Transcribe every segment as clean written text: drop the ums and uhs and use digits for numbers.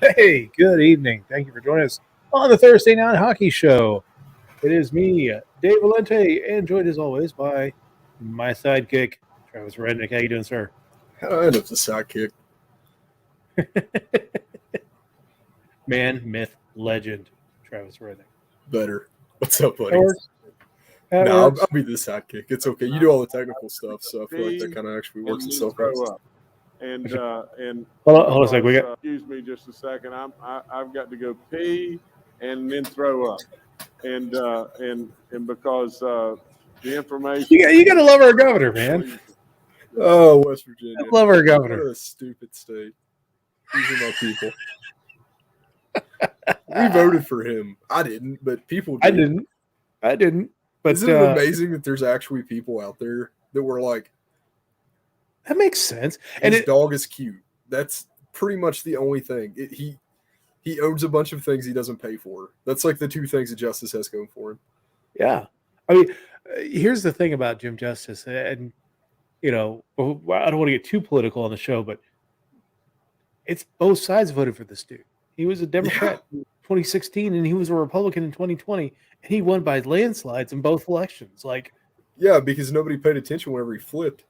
Hey, good evening. Thank you for joining us on the Thursday Night Hockey Show. It is me, Dave Valente, and joined as always by my sidekick, Travis Rednick. How you doing, sir? How do I end up the sidekick? Man, myth, legend, Travis Rednick. Better. What's up, That buddy? works. That No, I'll works. be the sidekick. It's okay. You do all the technical stuff, so I feel like that kind of actually works and then itself out. throw up. And Hold on a second. We got excuse me just a second. I've got to go pee and then throw up. And because the information you got to love our governor, man. Oh, West Virginia. Love our What governor. a stupid state. These are my people. We voted for him. I didn't, but people did. I didn't. But Isn't it amazing that there's actually people out there that were like, that makes sense. and his dog is cute. That's pretty much the only thing. He owns a bunch of things he doesn't pay for. That's like the two things that Justice has going for him. Yeah. I mean, here's the thing about Jim Justice, and I don't want to get too political on the show, but it's both sides voted for this dude. He was a Democrat in 2016, and he was a Republican in 2020, and he won by landslides in both elections. Yeah, because nobody paid attention whenever he flipped.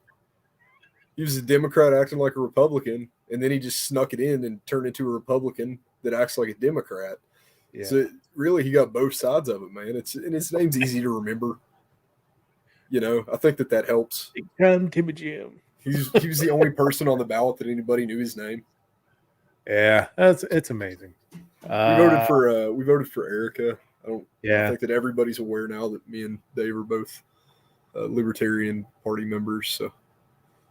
He was a Democrat acting like a Republican, and then he just snuck it in and turned into a Republican that acts like a Democrat. Yeah. So really, he got both sides of it, man. And his name's easy to remember. I think that helps. Big time Timmy Jim. He was the only person on the ballot that anybody knew his name. Yeah, it's amazing. We voted for Erica. I think that everybody's aware now that me and Dave are both Libertarian Party members. So.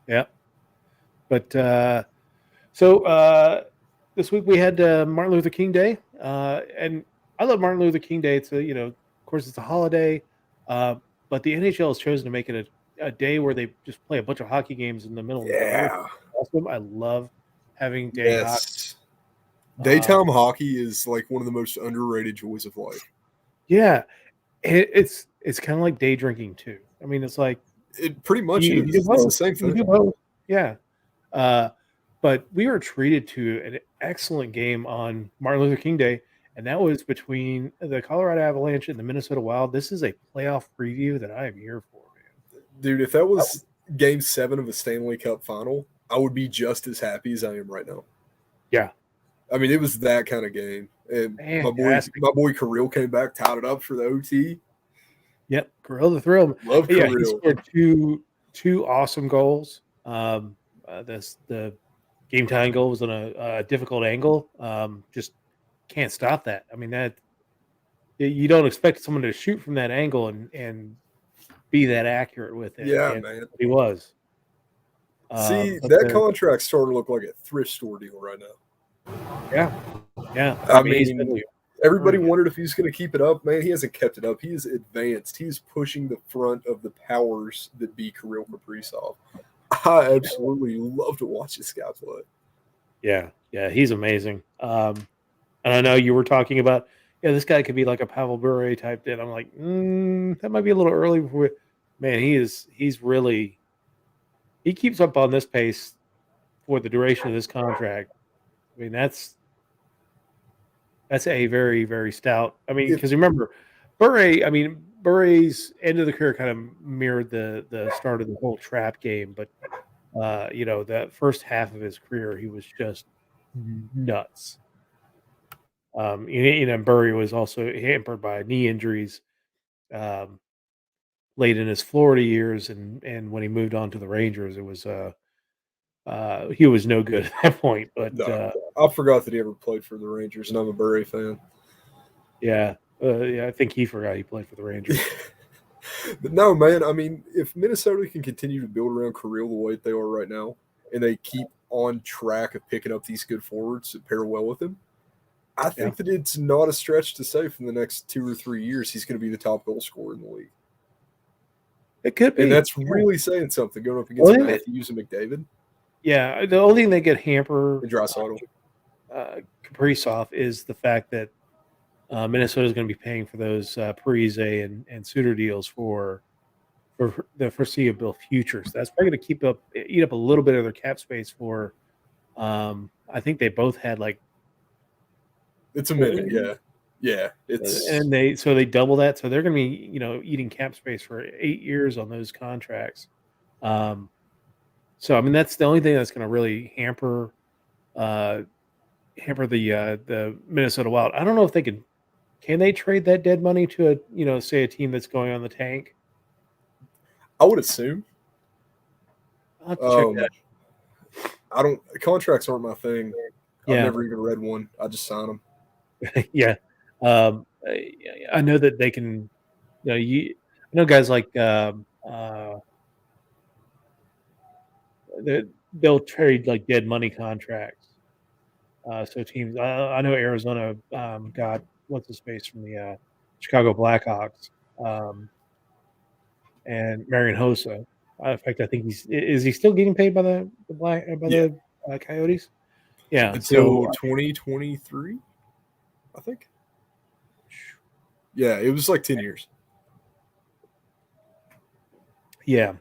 Yeah. But this week we had Martin Luther King Day, and I love Martin Luther King Day. It's of course it's a holiday, but the NHL has chosen to make it a day where they just play a bunch of hockey games in the middle. Yeah, awesome. I love having day hockey. Daytime hockey is like one of the most underrated joys of life. Yeah, it's kind of like day drinking too. I mean, it's like it pretty much is. It's the same thing. Yeah. But we were treated to an excellent game on Martin Luther King Day, and that was between the Colorado Avalanche and the Minnesota Wild. This is a playoff preview that I am here for, man. Dude, if that was Game 7 of a Stanley Cup final, I would be just as happy as I am right now. Yeah. I mean, it was that kind of game. And my boy Kirill came back, tied it up for the OT. Yep, Kirill the Thrill. Love Kirill. He scored two awesome goals. The game tying goal was on a difficult angle. Just can't stop that. I mean, that you don't expect someone to shoot from that angle and be that accurate with it. Yeah, man. He was. That contract started to look like a thrift store deal right now. Yeah. I mean, everybody wondered if he was going to keep it up. Man, he hasn't kept it up. He is advanced. He is pushing the front of the powers that be Kirill Kaprizov. I absolutely love to watch this guy play. Yeah, he's amazing. And I know you were talking about, this guy could be like a Pavel Bure type. And I'm like, that might be a little early. Man, he's really, he keeps up on this pace for the duration of this contract. I mean, that's a very, very stout. I mean, because remember, Bure's end of the career kind of mirrored the start of the whole trap game, but that first half of his career, he was just nuts. Bure was also hampered by knee injuries late in his Florida years, and when he moved on to the Rangers, it was he was no good at that point. But I forgot that he ever played for the Rangers, and I'm a Bure fan. Yeah, I think he forgot he played for the Rangers. But no, man, I mean, if Minnesota can continue to build around Kirill the way they are right now, and they keep on track of picking up these good forwards that pair well with him, I think that it's not a stretch to say from the next 2 or 3 years he's going to be the top goal scorer in the league. It could be. And that's really saying something going up against Matthews and McDavid. Yeah, the only thing that get hamper Kaprizov is the fact that Minnesota is going to be paying for those Parise and Suter deals for the foreseeable future. So that's probably going to eat up a little bit of their cap space for. I think they both had like It's a minute. Yeah. It's and they double that, so they're going to be eating cap space for 8 years on those contracts. So I mean that's the only thing that's going to really hamper the Minnesota Wild. I don't know if they can they trade that dead money to say a team that's going on the tank. I would assume. I'll have to check that. Contracts aren't my thing. Yeah. I've never even read one. I just sign them. Yeah. I know that they can. I know guys like they'll trade like dead money contracts. So teams, I know Arizona got what's his face from the Chicago Blackhawks, and Marion Hossa. In fact, I think is he still getting paid by the the Coyotes? Yeah, until 2023, I think. Yeah, it was like 10 years. Yeah.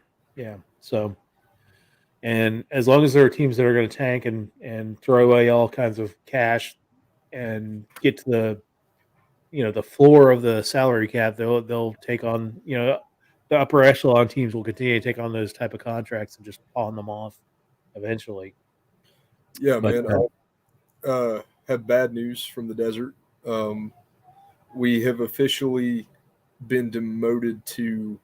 So, and as long as there are teams that are going to tank and throw away all kinds of cash and get to the floor of the salary cap, they'll take on the upper echelon teams will continue to take on those type of contracts and just pawn them off eventually. Yeah, but, man. I have bad news from the desert. We have officially been demoted to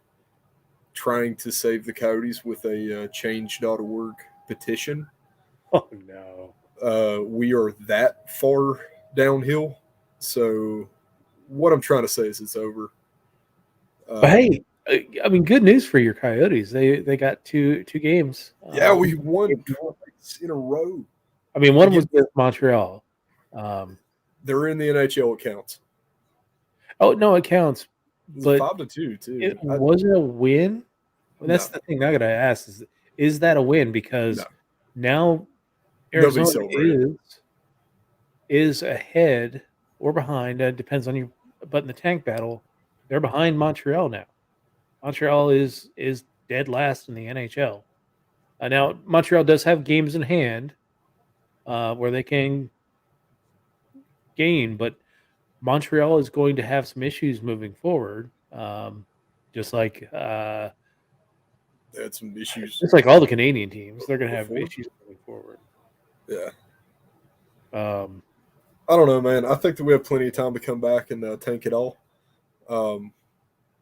trying to save the Coyotes with a change.org petition. Oh, no. We are that far downhill. So what I'm trying to say is it's over. But hey, I mean, good news for your Coyotes. They got two games. Yeah, we won twice in a row. I mean, one was with Montreal. They're in the NHL accounts. Oh no, it counts. But 5-2 too. It wasn't a win. Well, that's the thing I gotta ask is that a win? Because now Arizona is ahead or behind. Depends on you. But in the tank battle, they're behind Montreal now. Montreal is dead last in the NHL. Now Montreal does have games in hand where they can gain, but Montreal is going to have some issues moving forward. Just like they had some issues. Just like all the Canadian teams, they're going to have issues moving forward. Yeah. I don't know, man. I think that we have plenty of time to come back and tank it all.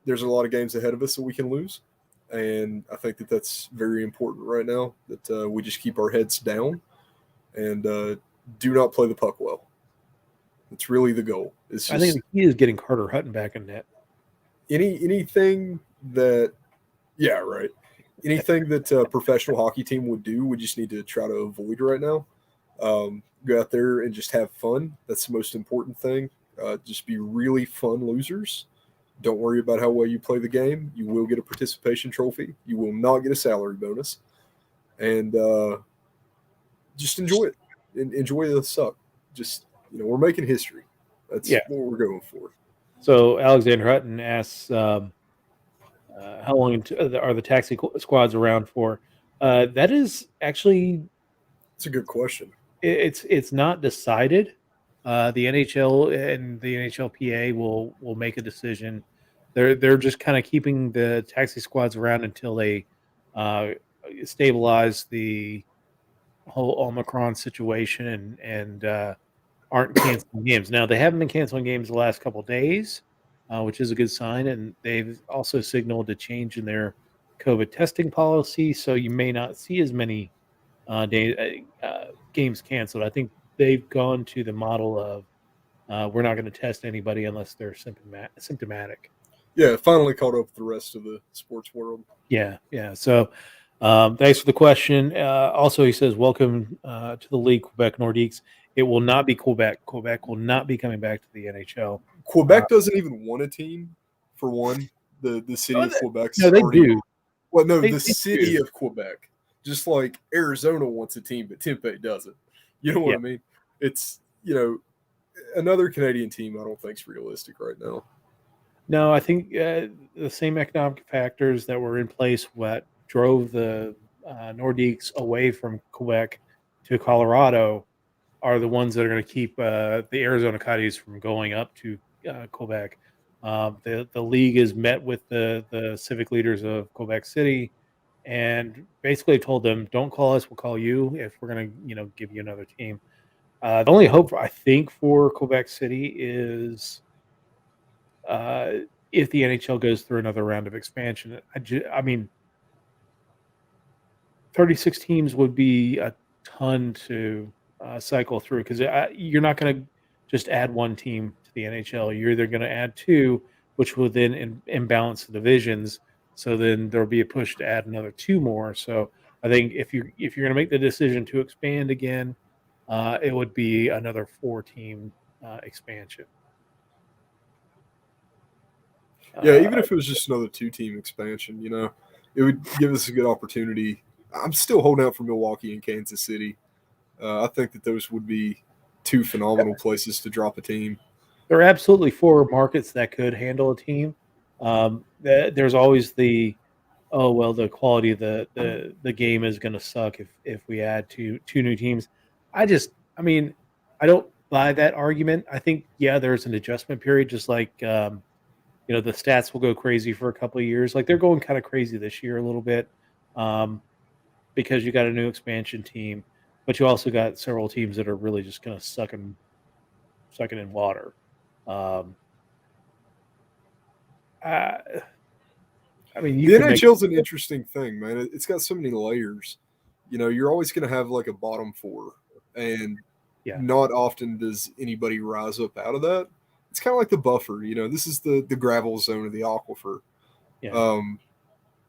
There's a lot of games ahead of us that we can lose, and I think that that's very important right now. That we just keep our heads down and do not play the puck well. It's really the goal. It's just, I think the key is getting Carter Hutton back in net. Anything that, yeah, right. Anything that a professional hockey team would do, we just need to try to avoid right now. Go out there and just have fun. That's the most important thing. Just be really fun losers. Don't worry about how well you play the game. You will get a participation trophy. You will not get a salary bonus. And just enjoy it. Enjoy the suck. Just, we're making history. That's what we're going for. So Alexander Hutton asks, how long are the taxi squads around for? That is actually, it's a good question. It's not decided. The NHL and the NHLPA will make a decision. They're just kind of keeping the taxi squads around until they stabilize the whole Omicron situation and aren't canceling games. Now they haven't been canceling games the last couple of days, which is a good sign, and they've also signaled a change in their COVID testing policy. So you may not see as many games canceled. I think they've gone to the model of we're not going to test anybody unless they're symptomatic. Yeah, finally caught up with the rest of the sports world. Yeah. So thanks for the question. Also, he says, welcome to the league, Quebec Nordiques. It will not be Quebec. Quebec will not be coming back to the NHL. Quebec doesn't even want a team, for one. The city of Quebec. No, they do. Well, no, the city of Quebec. Just like Arizona wants a team, but Tempe doesn't. You know what I mean? It's, another Canadian team I don't think is realistic right now. No, I think the same economic factors that were in place what drove the Nordiques away from Quebec to Colorado are the ones that are going to keep the Arizona Coyotes from going up to Quebec. The league has met with the civic leaders of Quebec City, and basically told them, "Don't call us; we'll call you if we're going to, give you another team." The only hope I think for Quebec City is if the NHL goes through another round of expansion. I mean, 36 teams would be a ton to cycle through because you're not going to just add one team to the NHL. You're either going to add two, which will then imbalance the divisions. So then there'll be a push to add another two more. So I think if you're going to make the decision to expand again, it would be another 4-team expansion. Yeah, even if it was just another 2-team expansion, it would give us a good opportunity. I'm still holding out for Milwaukee and Kansas City. I think that those would be 2 phenomenal places to drop a team. There are absolutely 4 markets that could handle a team. There's always the the quality of the game is going to suck if we add two new teams. I mean, I don't buy that argument. I think there's an adjustment period, just like the stats will go crazy for a couple of years. Like they're going kind of crazy this year a little bit because you got a new expansion team, but you also got several teams that are really just going to suck it in water. I, I mean, The NHL is an interesting thing, man. It's got so many layers. You're always going to have like a bottom 4, and not often does anybody rise up out of that. It's kind of like the buffer. This is the gravel zone of the aquifer. Yeah.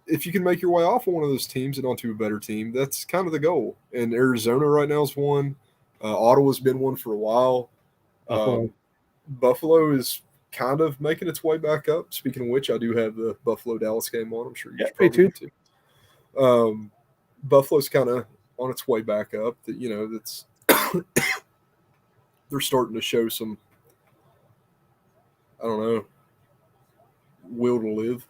If you can make your way off of one of those teams and onto a better team, that's kind of the goal. And Arizona right now is one. Ottawa's been one for a while. Buffalo is kind of making its way back up. Speaking of which, I do have the Buffalo-Dallas game on. I'm sure you should probably too. Buffalo's kind of on its way back up. That's they're starting to show some, I don't know, will to live.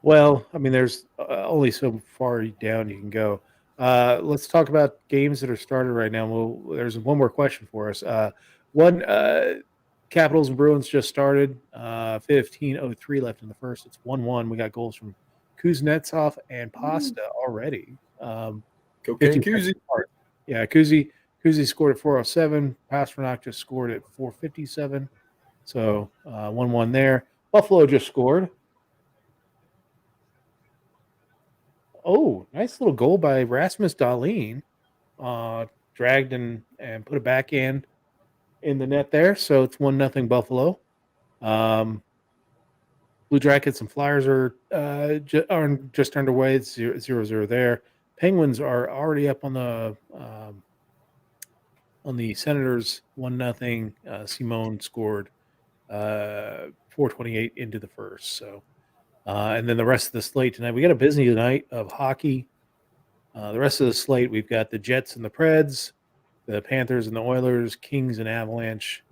Well, I mean, there's only so far down you can go. Let's talk about games that are started right now. Well, there's one more question for us. Capitals and Bruins just started. 15:03 left in the first. It's 1-1. We got goals from Kuznetsov and Pasta already. Cocaine Kuzi. Yeah, Kuzi scored at 4:07. Pasternak just scored at 4:57. So 1-1 there. Buffalo just scored. Oh, nice little goal by Rasmus Dahlin. Dragged and put it back in the net there. So it's 1-0 Buffalo. Blue Jackets and Flyers are just underway. It's 0-0 there. Penguins are already up on the Senators 1-0. Simone scored 4:28 into the first. So. And then the rest of the slate tonight, we got a busy night of hockey. The rest of the slate, we've got the Jets and the Preds, the Panthers and the Oilers, Kings and Avalanche.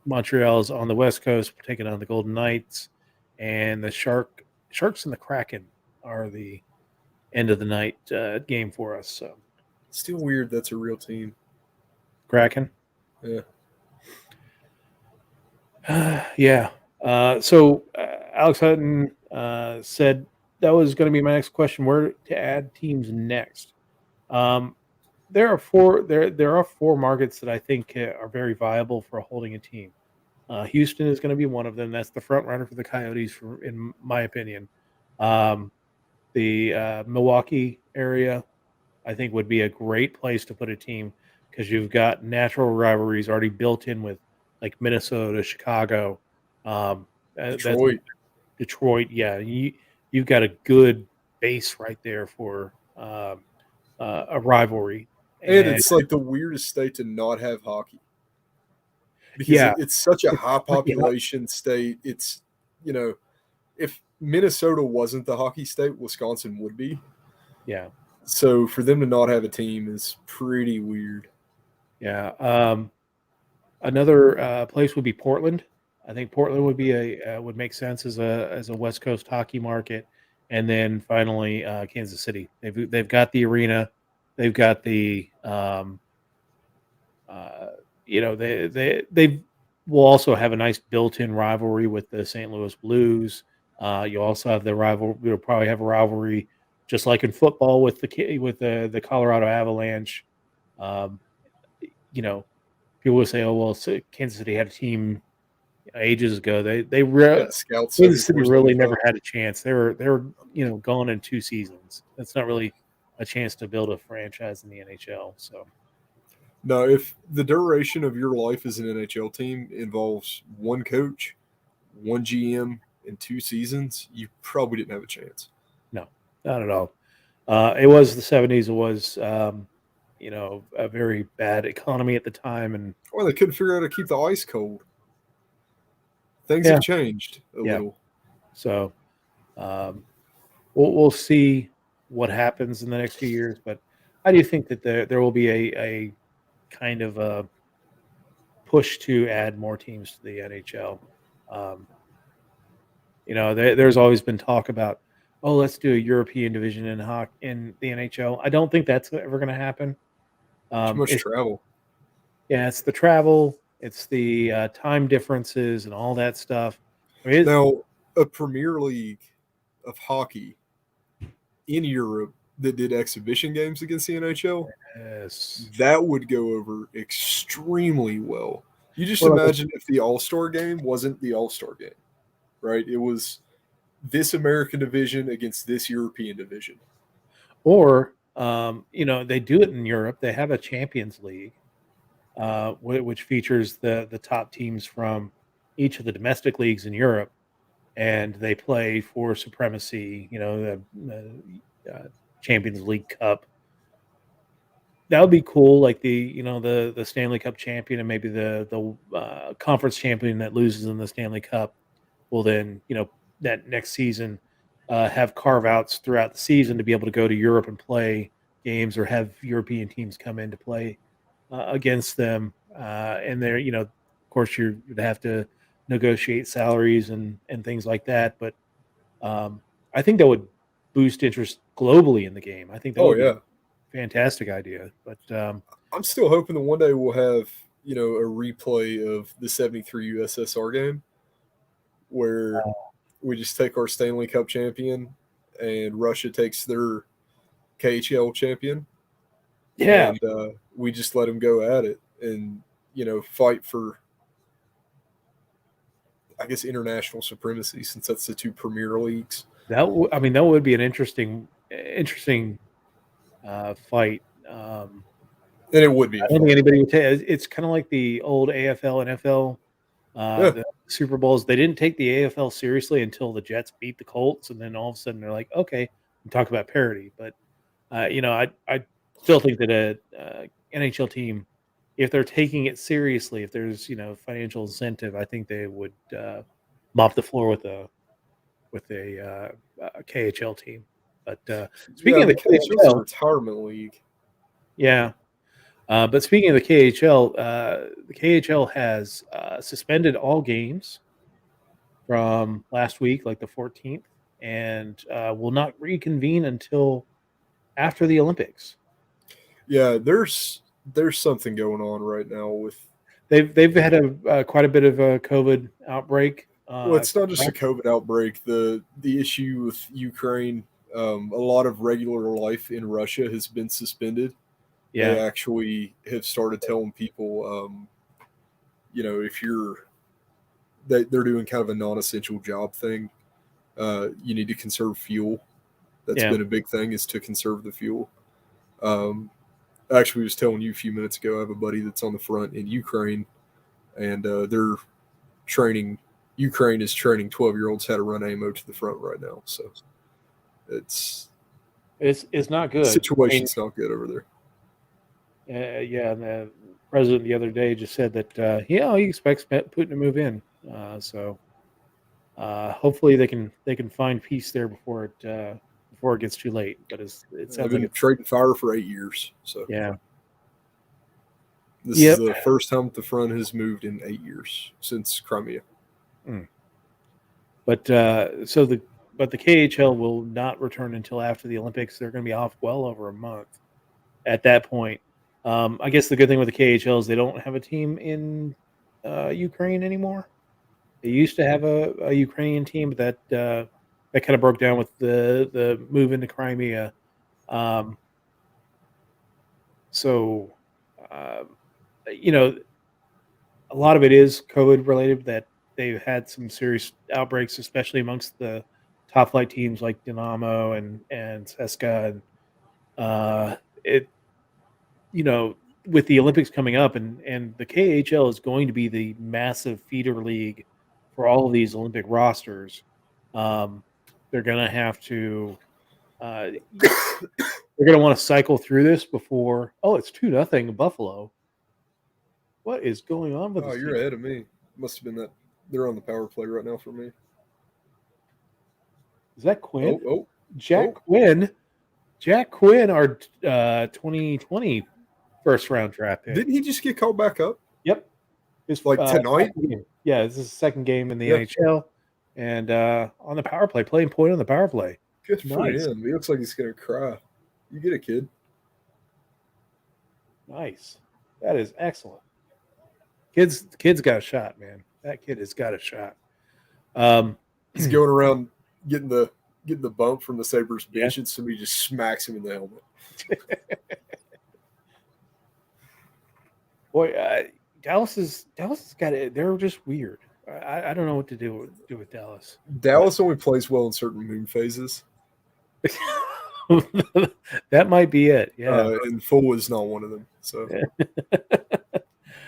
Montreal's on the West Coast taking on the Golden Knights, and the Sharks and the Kraken are the end of the night game for us. So, still weird. That's a real team. Kraken. Yeah. Yeah. So Alex Hutton said that was going to be my next question: where to add teams next? There are 4 markets that I think are very viable for holding a team. Houston is going to be one of them. That's the front runner for the Coyotes, in my opinion. The Milwaukee area, I think, would be a great place to put a team because you've got natural rivalries already built in with like Minnesota, Chicago, Detroit. Yeah, you've got a good base right there for a rivalry. And it's like the weirdest state to not have hockey because it's such a high population state. It's, if Minnesota wasn't the hockey state, Wisconsin would be. Yeah. So for them to not have a team is pretty weird. Yeah. Another place would be Portland. I think Portland would be would make sense as a West Coast hockey market, and then finally Kansas City. They've got the arena, they've got the They will also have a nice built-in rivalry with the St. Louis Blues. You also have the rival. You'll probably have a rivalry, just like in football, with the Colorado Avalanche. Um, People will say, "Oh well, Kansas City had a team ages ago." Yeah, Scout Kansas City really 7475. never had a chance. They were gone in 2 seasons. That's not really a chance to build a franchise in the NHL. So No, if the duration of your life as an NHL team involves one coach, one GM, and 2 seasons, you probably didn't have a chance. no, not at all. It was the '70s. It was a very bad economy at the time, and Or they couldn't figure out how to keep the ice cold. Things yeah, have changed a yeah. little. So um, we'll see what happens in the next few years, but I do think that there will be a kind of a push to add more teams to the NHL. Um, there's always been talk about, oh, let's do a European division in the NHL. I don't think that's ever going to happen. Too much It's travel. Yeah, it's the travel, it's the time differences, and all that stuff. I mean, Now, a Premier League of hockey in Europe that did exhibition games against the NHL, yes. that would go over extremely well. You just Or like imagine if the All Star game wasn't the All Star game, right? It was this American division against this European division. they do it in Europe. They have a Champions League, which features the top teams from each of the domestic leagues in Europe, and they play for supremacy. The Champions League Cup. That would be cool, like the Stanley Cup champion and maybe the conference champion that loses in the Stanley Cup will then that next season have carve outs throughout the season to be able to go to Europe and play games or have European teams come in to play against them. And there, of course, you'd have to negotiate salaries and things like that. But I think that would boost interest globally in the game. I think that Oh, would be yeah. a fantastic idea. But I'm still hoping that one day we'll have, a replay of the 73 USSR game where we just take our Stanley Cup champion and Russia takes their KHL champion yeah, and we just let them go at it and, fight for, I guess, international supremacy since that's the two premier leagues. that would be an interesting fight. And it would be I a don't think fight. anybody would take. It's kind of like the old AFL, NFL, Yeah. the Super Bowls. They didn't take the AFL seriously until the Jets beat the Colts, and then all of a sudden they're like, okay, we talk about parity. But I still think that a NHL team, if they're taking it seriously, if there's financial incentive, I think they would mop the floor with a KHL team. But speaking Yeah, of the the KHL is a KHL, retirement league. yeah. But speaking of the KHL, the KHL has suspended all games from last week, like the 14th, and will not reconvene until after the Olympics. Yeah, there's something going on right now with. They've had quite a bit of a COVID outbreak. Well, it's not just a COVID outbreak. The issue with Ukraine, a lot of regular life in Russia has been suspended. They Yeah, actually have started telling people, if they're doing kind of a non-essential job thing, you need to conserve fuel. That's yeah, been a big thing, is to conserve the fuel. Um, Actually, I was telling you a few minutes ago, I have a buddy that's on the front in Ukraine, and they're training. Ukraine is training 12-year-olds how to run ammo to the front right now. So it's it's not the good. situation's not good over there. Yeah, and the president the other day just said that he expects Putin to move in. So hopefully they can find peace there before it gets too late. But it They've sounds like been it's trading fire for 8 years. So yeah. this is Yep. the first time the front has moved in 8 years since Crimea. Mm. But the KHL will not return until after the Olympics. They're going to be off well over a month at that point. I guess the good thing with the KHL is they don't have a team in Ukraine anymore. They used to have a Ukrainian team, but that kind of broke down with the move into Crimea. Um, so, uh, you know, a lot of it is COVID related. That they've had some serious outbreaks, especially amongst the top flight teams like Dynamo and CSKA. And it, you know, with the Olympics coming up, and the KHL is going to be the massive feeder league for all of these Olympic rosters. Um, they're going to have to. They're going to want to cycle through this before. Oh, it's 2-0 Buffalo. What is going on with Oh, this you're team? ahead of me. Must have been that they're on the power play right now for me. Is that Quinn? Oh, Jack Quinn. Jack Quinn, our 2020 first round draft pick. Didn't he just get called back up? Yep. It's like tonight? Yeah, this is the second game in the NHL. And on the power play, playing point on the power play. Good for him. He looks like he's going to cry. You get it, kid. Nice. That is excellent. Kid's got a shot, man. That kid has got a shot. He's going around getting the bump from the Sabres bench, and somebody just smacks him in the helmet. Boy, Dallas has got it. They're just weird. I don't know what to do with Dallas. Dallas only plays well in certain moon phases. That might be it. Yeah, and full is not one of them. So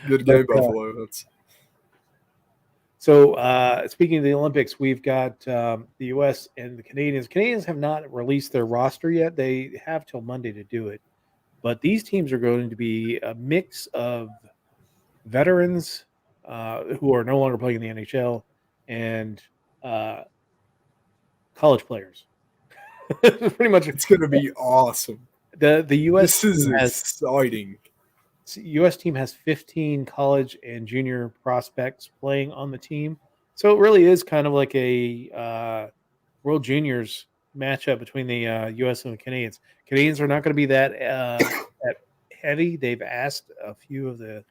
good game, Buffalo. That's so. Speaking of the Olympics, we've got the U.S. and the Canadians. Canadians have not released their roster yet. They have till Monday to do it. But these teams are going to be a mix of veterans who are no longer playing in the NHL and college players. Pretty much, it's going to be awesome. The U.S. This is exciting. U.S. team has 15 college and junior prospects playing on the team, so it really is kind of like a World Juniors matchup between the U.S. and the Canadians. Canadians are not going to be that heavy. They've asked a few of the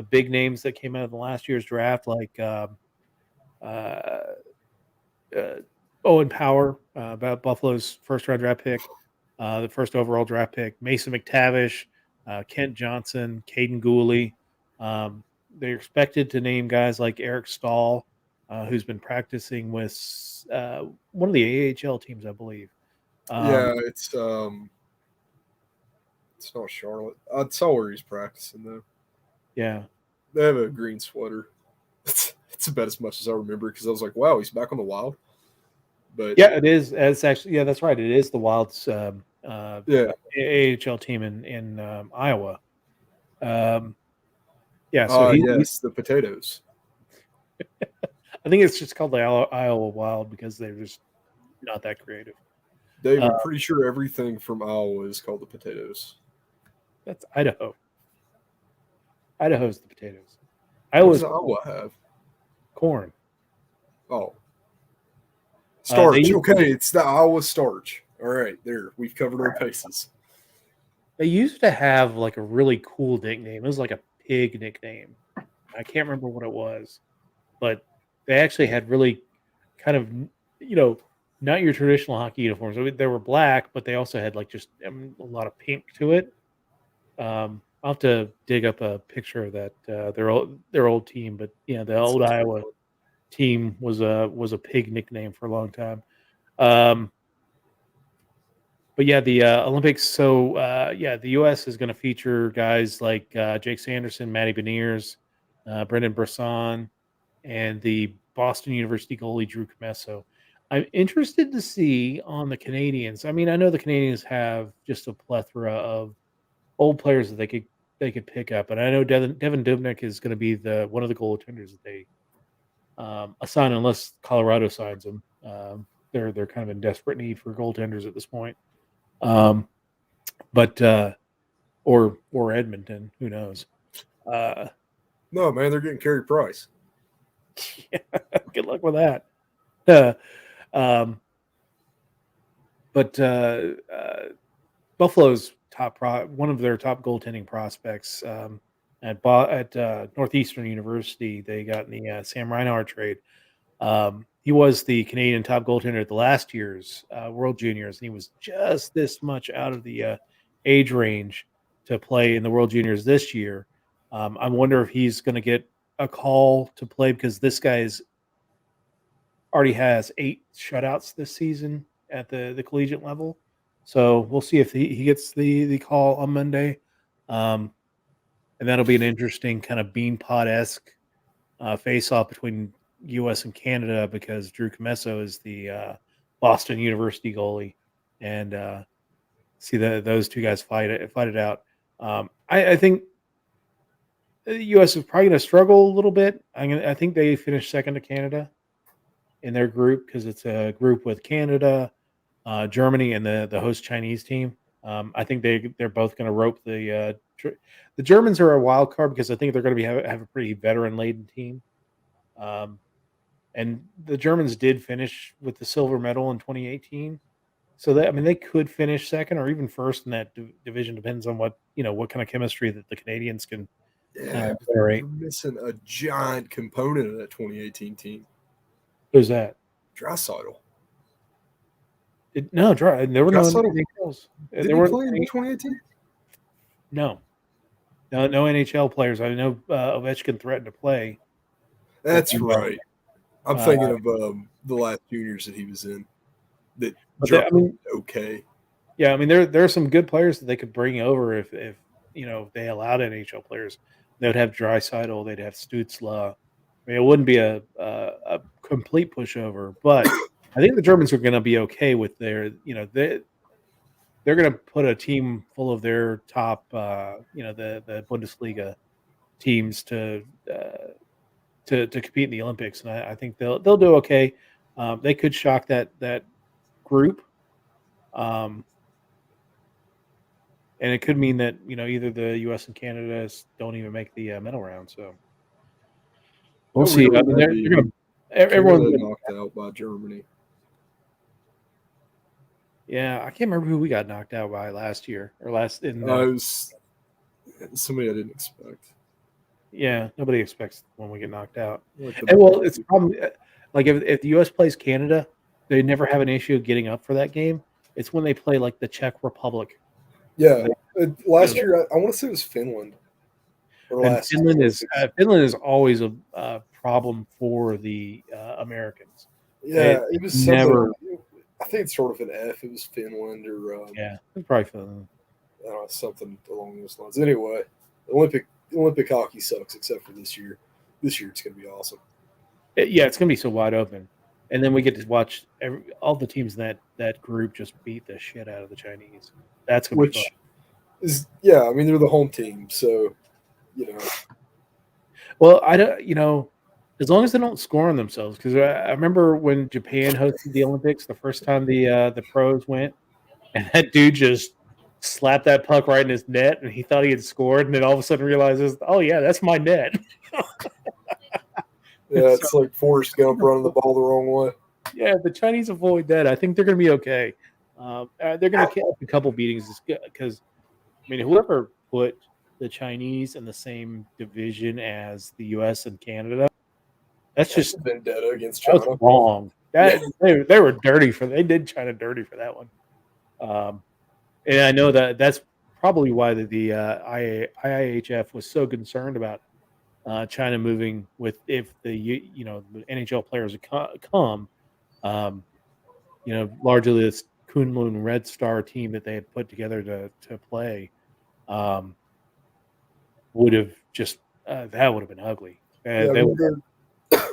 big names that came out of the last year's draft, like Owen Power, about Buffalo's first round draft pick, the first overall draft pick, Mason McTavish, Kent Johnson, Caden Gooley. They're expected to name guys like Eric Stahl, who's been practicing with one of the AHL teams, I believe. It's not Charlotte. I saw where he's practicing though. Yeah, they have a green sweater. It's about as much as I remember because I was like, "Wow, he's back on the Wild." But yeah, it is. It's actually that's right. It is the Wild's AHL team in Iowa. So he's the Potatoes. I think it's just called the Iowa Wild because they're just not that creative. Dave, I'm pretty sure everything from Iowa is called the Potatoes. That's Idaho. Idaho's the Potatoes. What does Iowa have? Corn. Oh. Starch. It's the Iowa starch. All right, there. We've covered our bases. They used to have like a really cool nickname. It was like a pig nickname. I can't remember what it was, but they actually had really kind of, not your traditional hockey uniforms. They were black, but they also had like just a lot of pink to it. I'll have to dig up a picture of that their old team, but the old Iowa team was a pig nickname for a long time. But yeah, the Olympics. So the U.S. is going to feature guys like Jake Sanderson, Matty Beniers, Brendan Brisson, and the Boston University goalie Drew Comesso. I'm interested to see on the Canadians. I mean, I know the Canadians have just a plethora of old players that they could pick up, and I know Devin Dubnyk is going to be one of the goaltenders that they assign unless Colorado signs him. They're kind of in desperate need for goaltenders at this point. Or Edmonton, who knows? No, man, they're getting Carey Price. Yeah, good luck with that. But Buffalo's one of their top goaltending prospects at Northeastern University. They got in the Sam Reinhart trade. He was the Canadian top goaltender at the last year's World Juniors, and he was just this much out of the age range to play in the World Juniors this year. I wonder if he's going to get a call to play because this guy's already has 8 shutouts this season at the collegiate level. So we'll see if he gets the call on Monday. And that'll be an interesting kind of Beanpot-esque face-off between U.S. and Canada because Drew Comesso is the Boston University goalie. And see those two guys fight it out. I think the U.S. is probably going to struggle a little bit. I think they finished second to Canada in their group because it's a group with Canada, Germany, and the host Chinese team. I think they're both going to rope the Germans are a wild card because I think they're going to have a pretty veteran laden team. And the Germans did finish with the silver medal in 2018. So they could finish second or even first in that division. Depends on what kind of chemistry that the Canadians can generate. They're missing a giant component of that 2018 team. Who's that? Draisaitl. There were no NHLs. Did he play in 2018? No NHL players. I know Ovechkin threatened to play. That's right. I'm thinking of the last juniors that he was in. Okay. Yeah, there are some good players that they could bring over if they allowed NHL players. They would have Draisaitl, they'd have Stützle. It wouldn't be a complete pushover, but I think the Germans are going to be okay with their. They're going to put a team full of their top, the Bundesliga teams to compete in the Olympics, and I think they'll do okay. They could shock that group, and it could mean that either the U.S. and Canada don't even make the medal round. So we'll see. Everyone's knocked out by Germany. Yeah, I can't remember who we got knocked out by last year or last. It was somebody I didn't expect. Yeah, nobody expects when we get knocked out. It's a problem. Like if the U.S. plays Canada, they never have an issue getting up for that game. It's when they play like the Czech Republic. Yeah, last year I want to say it was Finland. Finland is always a problem for the Americans. Yeah, it was never. I think it's sort of an F. It was Finland or it's probably Finland. I don't know, something along those lines. Anyway, Olympic hockey sucks except for this year. This year it's going to be awesome. It's going to be so wide open, and then we get to watch all the teams in that group just beat the shit out of the Chinese. That's going to be fun. They're the home team, so Well, I don't. As long as they don't score on themselves, because I remember when Japan hosted the Olympics, the first time the pros went, and that dude just slapped that puck right in his net, and he thought he had scored, and then all of a sudden realizes, oh yeah, that's my net. It's like Forrest Gump running the ball the wrong way. Yeah, the Chinese avoid that. I think they're going to be okay. They're going to get a couple beatings because, whoever put the Chinese in the same division as the U.S. and Canada. That's just vendetta against China. That's wrong. They were dirty they did China dirty for that one. And I know that's probably why the IIHF was so concerned about China moving if the NHL players come. Largely this Kunlun Red Star team that they had put together to play would have just that would have been ugly.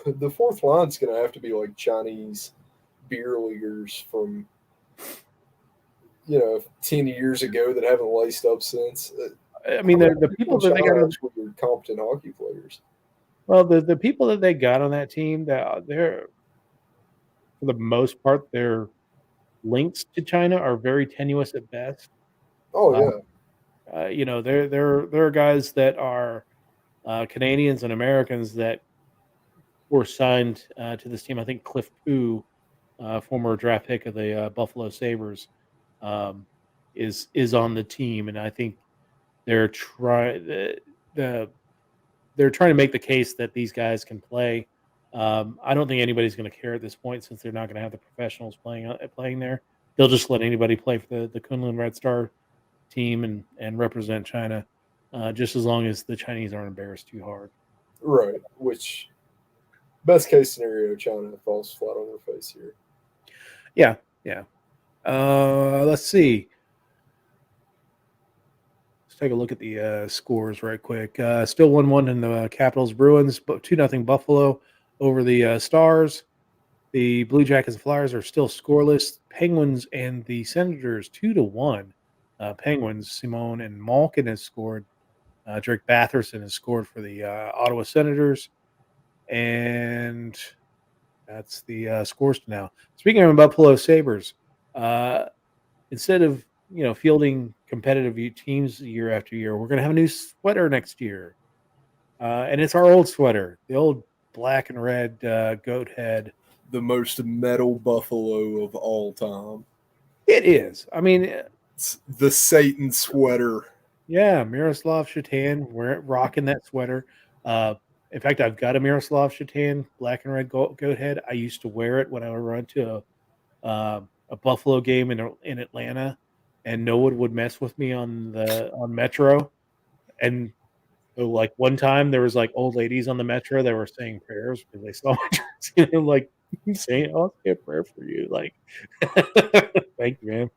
The fourth line's going to have to be like Chinese beer leaguers from 10 years ago that haven't laced up since. The people that they got were competent hockey players. Well, the people that they got on that team, they're for the most part, their links to China are very tenuous at best. Oh yeah. There are guys that are Canadians and Americans that were signed to this team. I think Cliff Pugh, former draft pick of the Buffalo Sabres, is on the team, and I think they're they're trying to make the case that these guys can play. I don't think anybody's going to care at this point since they're not going to have the professionals playing there. They'll just let anybody play for the Kunlun Red Star team and represent China, just as long as the Chinese aren't embarrassed too hard. Right. Which best case scenario, China falls flat on their face here. Yeah, yeah. Let's see. Let's take a look at the scores right quick. Still 1-1 in the Capitals Bruins, but 2-0 Buffalo over the Stars. The Blue Jackets and Flyers are still scoreless. Penguins and the Senators 2-1. Penguins, Simone and Malkin has scored. Drake Batherson has scored for the Ottawa Senators. And that's the scores now. Speaking of Buffalo Sabres, instead of fielding competitive teams year after year, we're going to have a new sweater next year, and it's our old sweater, the old black and red goat head. The most metal Buffalo of all time. It is. I mean, it's the Satan sweater. Yeah, Miroslav Shatan, rocking that sweater. In fact, I've got a Miroslav Shatan black and red goat head. I used to wear it when I would run to a Buffalo game in Atlanta, and no one would mess with me on Metro. And like one time, there was like old ladies on the Metro that were saying prayers because they saw my jersey. I'm like, saying, "I'll say a prayer for you." Like, thank you, man.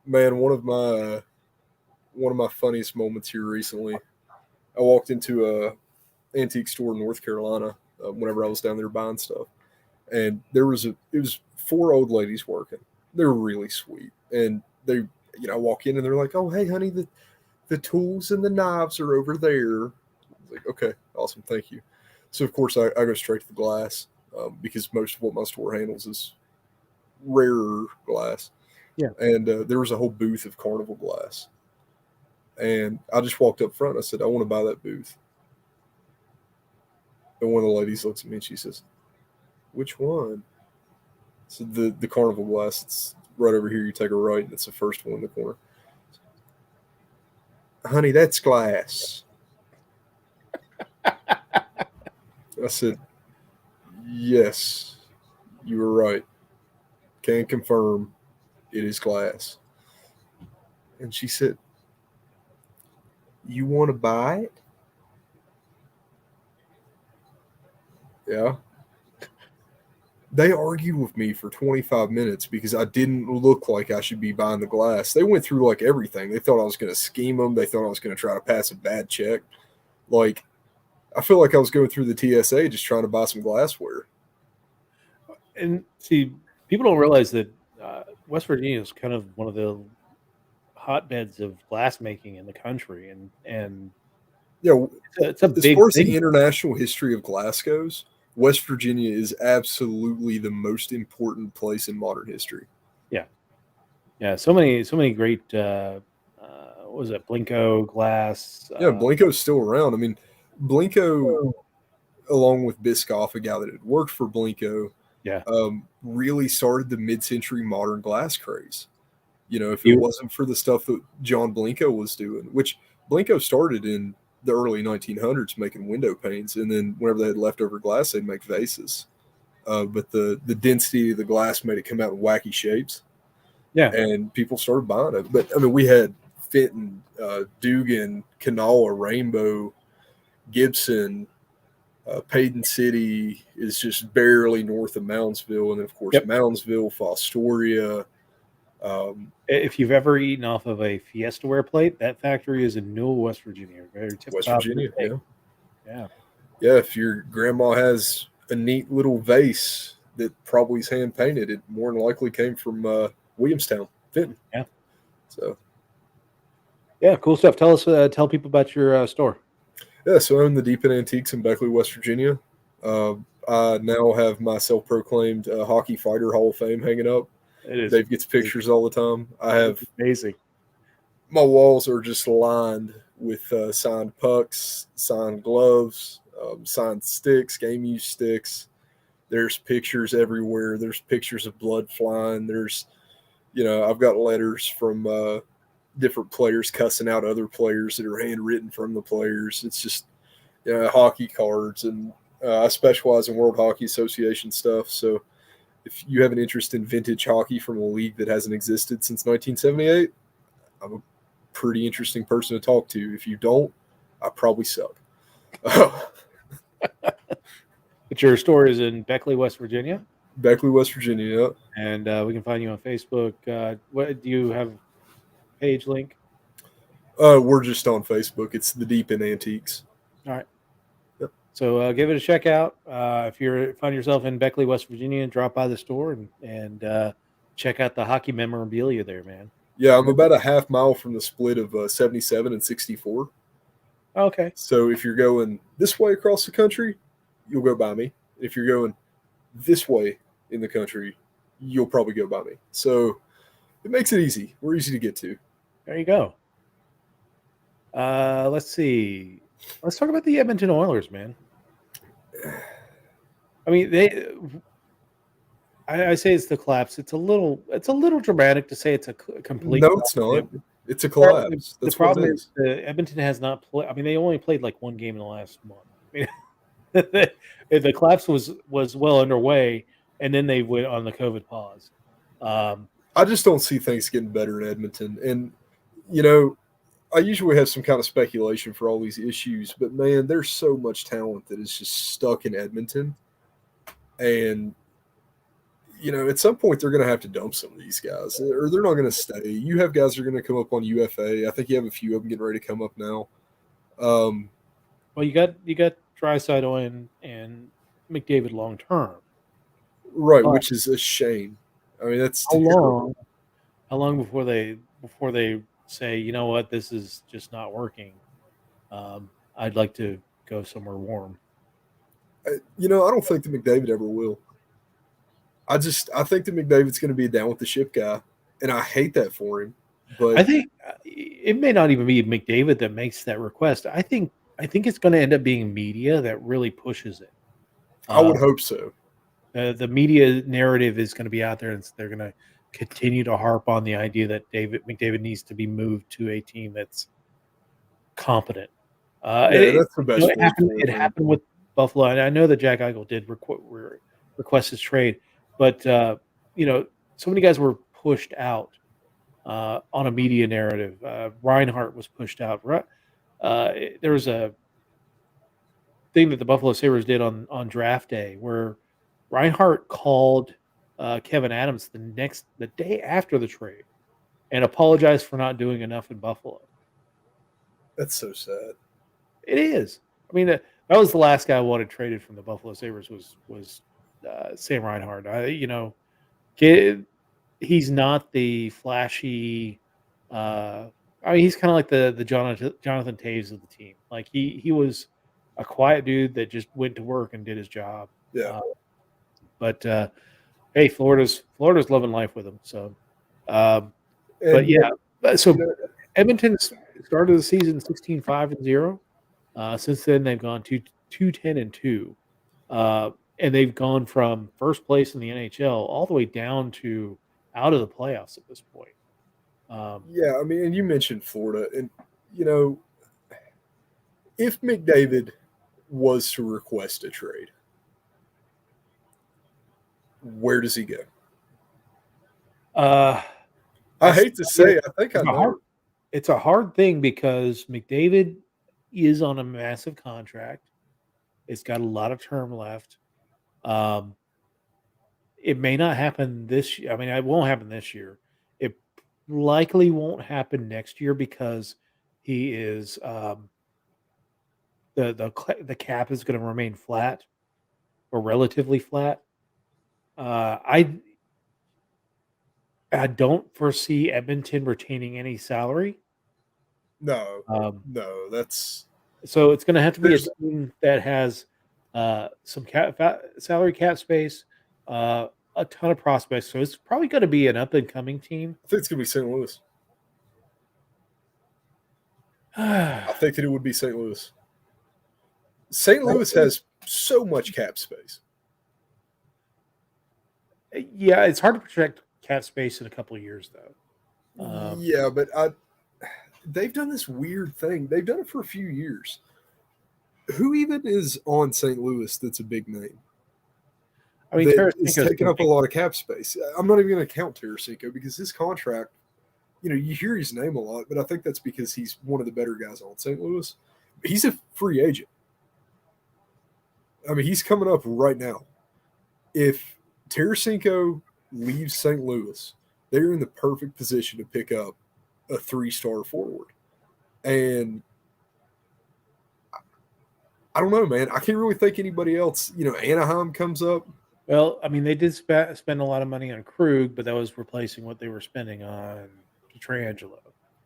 Man, one of my funniest moments here recently. I walked into a antique store in North Carolina whenever I was down there buying stuff, and it was 4 old ladies working. They're really sweet, and they walk in and they're like, "Oh, hey, honey, the tools and the knives are over there." I was like, "Okay, awesome, thank you." So of course I go straight to the glass because most of what my store handles is rarer glass. Yeah, and there was a whole booth of Carnival glass, and I just walked up front. I said, "I want to buy that booth." And one of the ladies looks at me and she says, "Which one?" So the Carnival glass, it's right over here. You take a right, and it's the first one in the corner. "Honey, that's glass." I said, "Yes, you were right. Can confirm it is glass." And she said, "You want to buy it?" Yeah. They argued with me for 25 minutes because I didn't look like I should be buying the glass. They went through like everything. They thought I was going to scheme them. They thought I was going to try to pass a bad check. Like, I feel like I was going through the TSA just trying to buy some glassware. And see, people don't realize that West Virginia is kind of one of the hotbeds of glass making in the country, and yeah, it's a as big far as thing. the international history of glass goes, West Virginia is absolutely the most important place in modern history. Yeah. So many great. What was it, Blinko glass? Yeah, Blinko's still around. I mean, Blinko, along with Biscoff, a guy that had worked for Blinko, yeah, really started the mid-century modern glass craze. If it wasn't for the stuff that John Blinko was doing, which Blinko started in the early 1900s making window panes, and then whenever they had leftover glass, they'd make vases. But the density of the glass made it come out in wacky shapes. Yeah, and people started buying it. But I mean, we had Fenton, Dugan, Kanawha, Rainbow, Gibson, Payton City is just barely north of Moundsville, and then of course Moundsville, Fostoria. If you've ever eaten off of a Fiestaware plate, that factory is in Newell, West Virginia. West Virginia, yeah. If your grandma has a neat little vase that probably is hand painted, it more than likely came from Williamstown, Fenton. Yeah. So. Yeah, cool stuff. Tell people about your store. Yeah, so I own the Deep End Antiques in Beckley, West Virginia. I now have my self-proclaimed hockey fighter Hall of Fame hanging up. Dave gets pictures all the time. I have amazing. My walls are just lined with signed pucks, signed gloves, signed sticks, game-used sticks. There's pictures everywhere. There's pictures of blood flying. There's, I've got letters from different players cussing out other players that are handwritten from the players. It's just hockey cards, and I specialize in World Hockey Association stuff. So if you have an interest in vintage hockey from a league that hasn't existed since 1978, I'm a pretty interesting person to talk to. If you don't, I probably suck. But your store is in Beckley, West Virginia? Beckley, West Virginia, yeah. And we can find you on Facebook. What do you have? Page link? We're just on Facebook. It's The Deep in Antiques. All right. Yep. So give it a check out. If you find yourself in Beckley, West Virginia, drop by the store and check out the hockey memorabilia there, man. Yeah, I'm about a half mile from the split of 77 and 64. Okay. So if you're going this way across the country, you'll go by me. If you're going this way in the country, you'll probably go by me. So it makes it easy. We're easy to get to. There you go. Let's see. Let's talk about the Edmonton Oilers, man. I mean, I say it's the collapse. It's a little dramatic to say it's a complete. No, it's not. It's a collapse. The problem is Edmonton has not played. I mean, they only played like one game in the last month. I mean, the collapse was well underway, and then they went on the COVID pause. I just don't see things getting better in Edmonton. And, I usually have some kind of speculation for all these issues, but man, there's so much talent that is just stuck in Edmonton. And, at some point they're going to have to dump some of these guys, or they're not going to stay. You have guys that are going to come up on UFA. I think you have a few of them getting ready to come up now. Well, you got Draisaitl and McDavid long term, right? Which is a shame. I mean, that's how long before they say, you know what, this is just not working. I'd like to go somewhere warm. I don't think that McDavid ever will. I think that McDavid's going to be a down with the ship guy, and I hate that for him. But I think it may not even be McDavid that makes that request. I think it's going to end up being media that really pushes it. I would hope so. The media narrative is going to be out there, and they're going to continue to harp on the idea that McDavid needs to be moved to a team that's competent. That's the best. It happened with Buffalo, and I know that Jack Eichel did request his trade, but so many guys were pushed out on a media narrative. Reinhart was pushed out. There was a thing that the Buffalo Sabres did on draft day where Reinhart called Kevin Adams the day after the trade and apologized for not doing enough in Buffalo. That's so sad. It is. I mean, that was the last guy I wanted traded from the Buffalo Sabres was Sam Reinhart. He's not the flashy. He's kind of like the Jonathan Taves of the team. Like he was a quiet dude that just went to work and did his job. Yeah. But hey, Florida's loving life with him. So, but yeah, so Edmonton started the season 16-5-0. Since then, they've gone 2-10-2, and they've gone from first place in the NHL all the way down to out of the playoffs at this point. Yeah, I mean, and you mentioned Florida, and if McDavid was to request a trade, where does he go? I hate to say, I think I know. It's a hard thing because McDavid is on a massive contract. It's got a lot of term left. It may not happen this year. I mean, it won't happen this year. It likely won't happen next year because he is the cap is going to remain flat or relatively flat. I don't foresee Edmonton retaining any salary. No, that's so it's going to have to be a team that has some salary cap space, a ton of prospects. So it's probably going to be an up and coming team. I think it's going to be St. Louis. I think that it would be St. Louis. St. Louis has so much cap space. Yeah, it's hard to project cap space in a couple of years, though. Yeah, but they've done this weird thing. They've done it for a few years. Who even is on St. Louis that's a big name? I mean, That is Tarasenko's taking up a lot of cap space. I'm not even going to count Tarasenko because his contract, you hear his name a lot, but I think that's because he's one of the better guys on St. Louis. He's a free agent. I mean, he's coming up right now. If Tarasenko leaves St. Louis, they're in the perfect position to pick up a 3-star forward. And I don't know, man. I can't really think anybody else. Anaheim comes up. Well, I mean, they did spend a lot of money on Krug, but that was replacing what they were spending on Pietrangelo.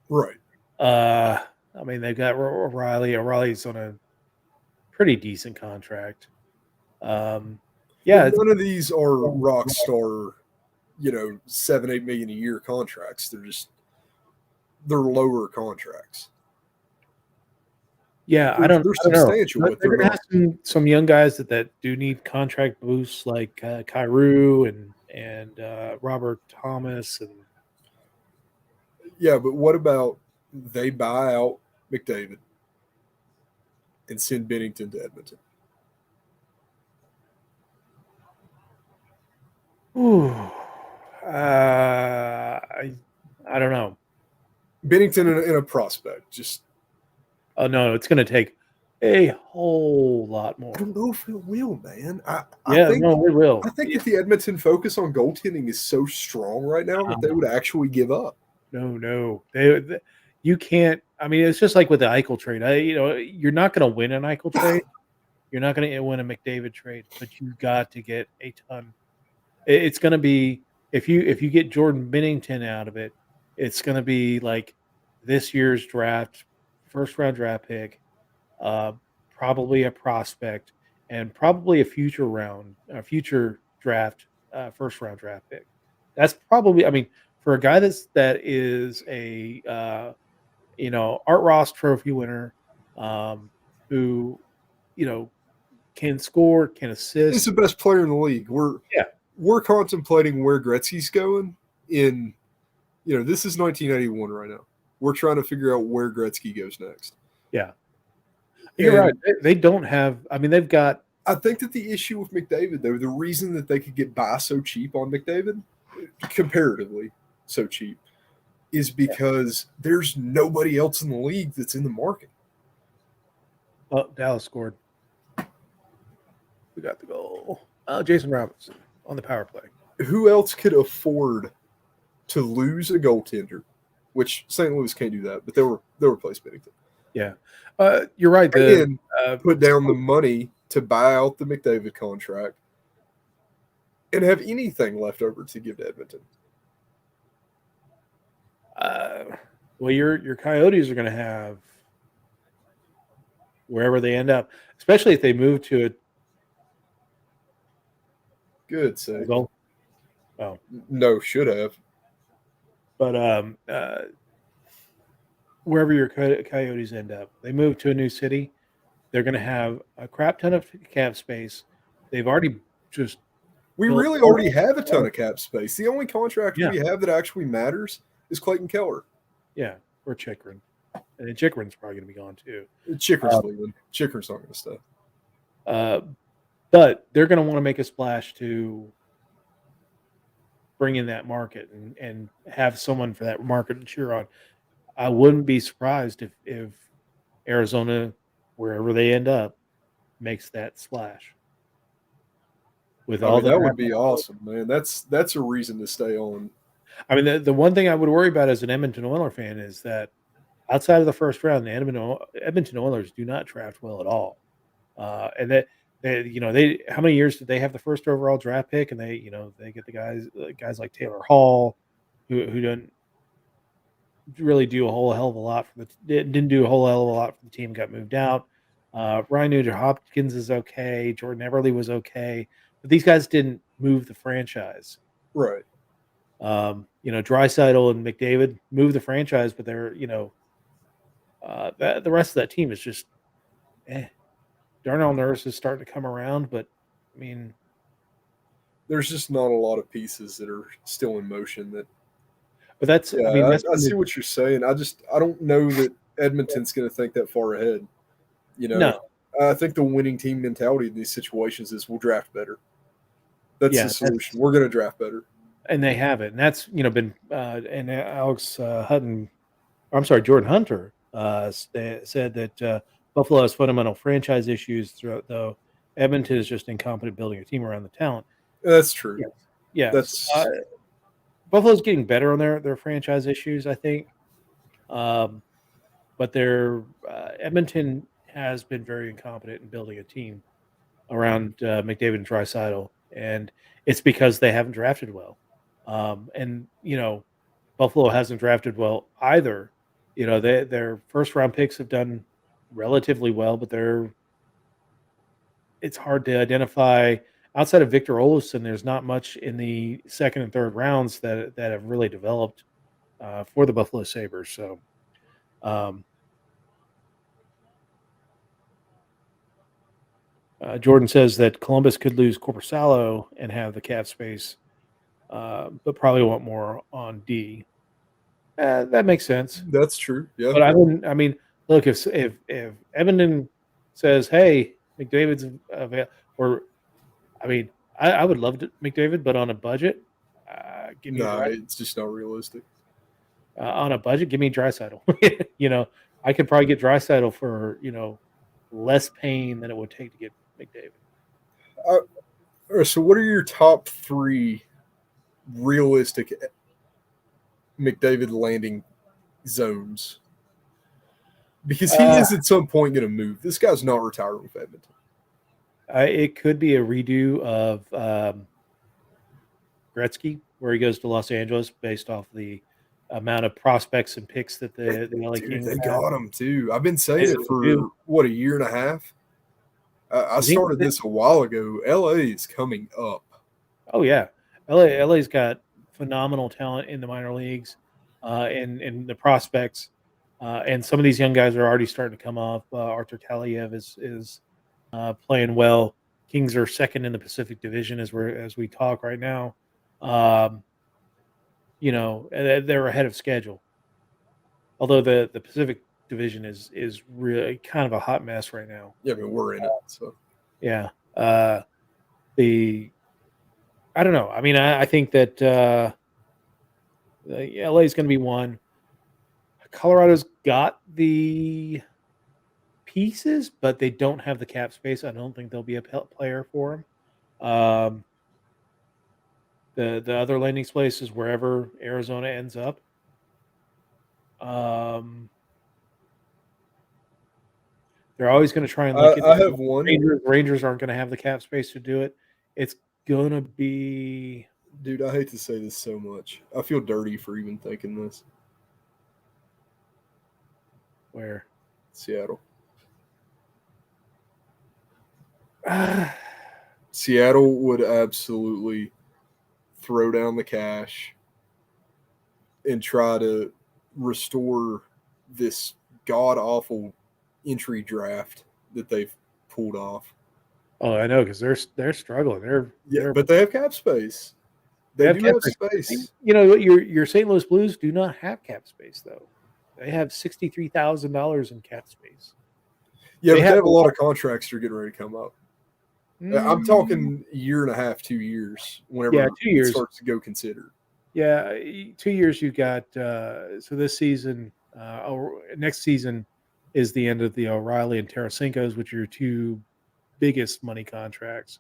Right. I mean, they've got O'Reilly. O'Reilly's on a pretty decent contract. Yeah, But none of these are rock star, $7-8 million a year contracts. They're lower contracts. yeah. They're I don't know. substantial, but They're they're going to not. have some young guys that do need contract boosts, like Kyrou and Robert Thomas, and Yeah, but what about they buy out McDavid and send Bennington to Edmonton? I don't know. Bennington and a prospect. Just Oh no, it's going to take a whole lot more. I don't know if it will, man. I It will. I think that the Edmonton focus on goaltending is so strong right now that they would actually give up. No, you can't. I mean, it's just like with the Eichel trade. You're not going to win an Eichel trade. You're not going to win a McDavid trade, but you got to get a ton. It's going to be if you get Jordan Bennington out of it, it's going to be like this year's draft, first round draft pick, probably a prospect, and probably a future draft, first round draft pick. That's probably. I mean, for a guy that is a Art Ross Trophy winner, who can score, can assist. He's the best player in the league. We're contemplating where Gretzky's going in. This is 1981 right now. We're trying to figure out where Gretzky goes next. Yeah, you're right. They don't have. I mean, they've got. I think that the issue with McDavid, though, the reason that they could get by so cheap on McDavid, comparatively so cheap, is because there's nobody else in the league that's in the market. Oh, Dallas scored. We got the goal. Jason Robinson on the power play. Who else could afford to lose a goaltender? Which St. Louis can't do that, but they'll replace Bennington. Yeah, you're right. And put down the money to buy out the McDavid contract and have anything left over to give to Edmonton. Well, your Coyotes are going to have wherever they end up, especially if they move to a good save. Oh, no, should have. But wherever your Coyotes end up, they move to a new city. They're going to have a crap ton of cap space. They've already just. We really already have a ton of cap space. The only contract we have that actually matters is Clayton Keller. Yeah, or Chikrin. And then Chikrin's probably going to be gone too. Chikrin's leaving. Chikrin's not going to stay. But they're going to want to make a splash to bring in that market and have someone for that market to cheer on. I wouldn't be surprised if Arizona, wherever they end up, makes that splash. That would be awesome, man. That's a reason to stay on. I mean, the one thing I would worry about as an Edmonton Oilers fan is that outside of the first round, the Edmonton Oilers do not draft well at all. And that they how many years did they have the first overall draft pick, and they get the guys like Taylor Hall, who didn't really do a whole hell of a lot didn't do a whole hell of a lot for the team, got moved out. Ryan Nugent-Hopkins is okay. Jordan Eberle was okay, but these guys didn't move the franchise. Right. Draisaitl and McDavid moved the franchise, but they're the rest of that team is just Darnell Nurse is starting to come around, but I mean, there's just not a lot of pieces that are still in motion. That, But that's, yeah, I mean, that's I see what you're saying. I don't know that Edmonton's going to think that far ahead. You know, no, I think the winning team mentality in these situations is we'll draft better. That's yeah, the solution. We're going to draft better. and they have it, and that's been and Alex Hutton, I'm sorry, Jordan Hunter said that Buffalo has fundamental franchise issues throughout, though Edmonton is just incompetent building a team around the talent. That's true. Yes, yes. That's Buffalo's getting better on their franchise issues, I think, but their Edmonton has been very incompetent in building a team around McDavid and Draisaitl, and it's because they haven't drafted well. And Buffalo hasn't drafted well either. Their first round picks have done relatively well, but it's hard to identify outside of Victor Olofsson. There's not much in the second and third rounds that have really developed for the Buffalo Sabres. So, Jordan says that Columbus could lose Corpusalo and have the cap space, but probably want more on D. That makes sense. That's true. Yeah. But I wouldn't. I mean, look, if Edmonton says, "Hey, McDavid's available," or I mean, I would love to McDavid, but on a budget, give me it's just not realistic. on a budget, give me Draisaitl. I could probably get Draisaitl for less pain than it would take to get McDavid. So, what are your top 3 realistic McDavid landing zones? Because he is at some point going to move. This guy's not retiring with Edmonton. It could be a redo of Gretzky, where he goes to Los Angeles based off the amount of prospects and picks that the LA Kings they have. got him too. I've been saying it for a year and a half. I started this a while ago. LA is coming up. Oh yeah, LA's got phenomenal talent in the minor leagues, and the prospects, and some of these young guys are already starting to come up. Arthur Kaliev is playing well. Kings are second in the Pacific Division as we talk right now. They're ahead of schedule. Although the Pacific Division is really kind of a hot mess right now. Yeah, I mean we're in it. So yeah, I don't know. I mean, I think that LA is going to be one. Colorado's got the pieces, but they don't have the cap space. I don't think they'll be a player for them. The other landing place is wherever Arizona ends up. They're always going to try and link it. I have one. Rangers aren't going to have the cap space to do it. It's going to be. Dude, I hate to say this so much. I feel dirty for even thinking this. Where? Seattle. Seattle would absolutely throw down the cash and try to restore this god-awful entry draft that they've pulled off. Oh, I know, because they're struggling. But they have cap space. They do have space. Your St. Louis Blues do not have cap space, though. They have $63,000 in cap space. Yeah, they have a lot of contracts that are getting ready to come up. I'm talking a year and a half, 2 years, whenever 2 years. It starts to go considered. Yeah, 2 years you got so this season, next season is the end of the O'Reilly and Tarasenko's, which are your 2 biggest money contracts.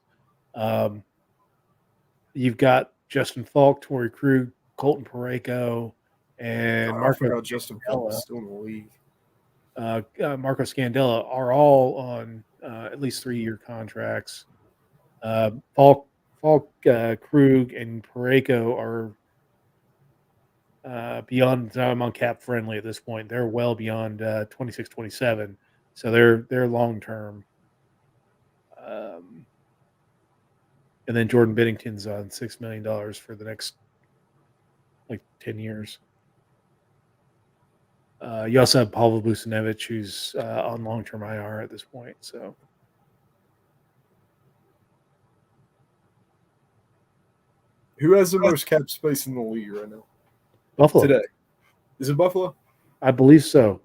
You've got Justin Falk, Torrey Krug, Colton Parayko, and Marco Justin Falk is still in the league. Marco Scandella are all on at least 3-year contracts. Falk, Krug, and Parayko are beyond on cap friendly at this point. They're well beyond 26, 27, so they're long term. And then Jordan Binnington's on $6 million for the next 10 years. You also have Pavel Buchnevich, who's on long-term IR at this point. So, Who has the most cap space in the league right now? Buffalo. Today. Is it Buffalo? I believe so.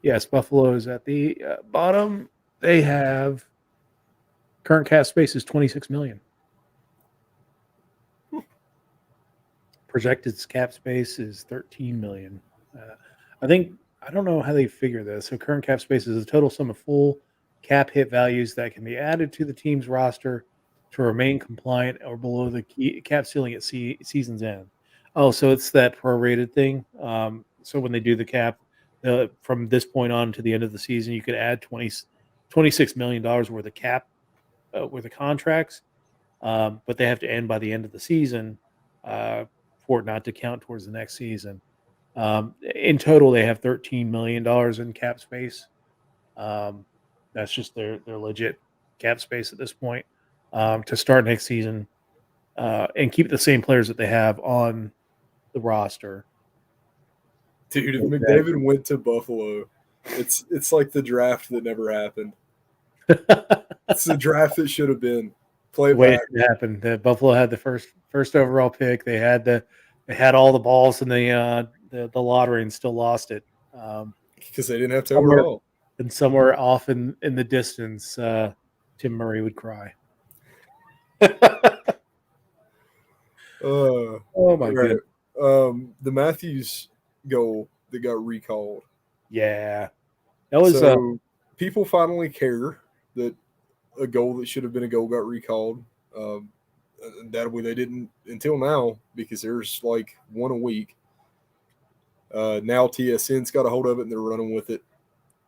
Yes, Buffalo is at the bottom. They have current cap space is $26 million. Projected cap space is $13 million. I don't know how they figure this. So current cap space is a total sum of full cap hit values that can be added to the team's roster to remain compliant or below the cap ceiling at season's end. Oh, so it's that prorated thing. So when they do the cap, from this point on to the end of the season, you could add $26 million worth of cap worth of contracts, but they have to end by the end of the season for it not to count towards the next season. In total, they have $13 million in cap space. That's just their legit cap space at this point to start next season and keep the same players that they have on the roster. Dude, if McDavid went to Buffalo, it's like the draft that never happened. It's the draft that should have been. Play The way back. it happened. Buffalo had the first overall pick. They had all the balls in the lottery and still lost it. Because they didn't have to overall. And somewhere off in the distance, Tim Murray would cry. Oh my goodness. The Matthews goal that got recalled. Yeah. That was people finally care that a goal that should have been a goal got recalled. Undoubtedly they didn't until now because there's like one a week. Now TSN's got a hold of it and they're running with it.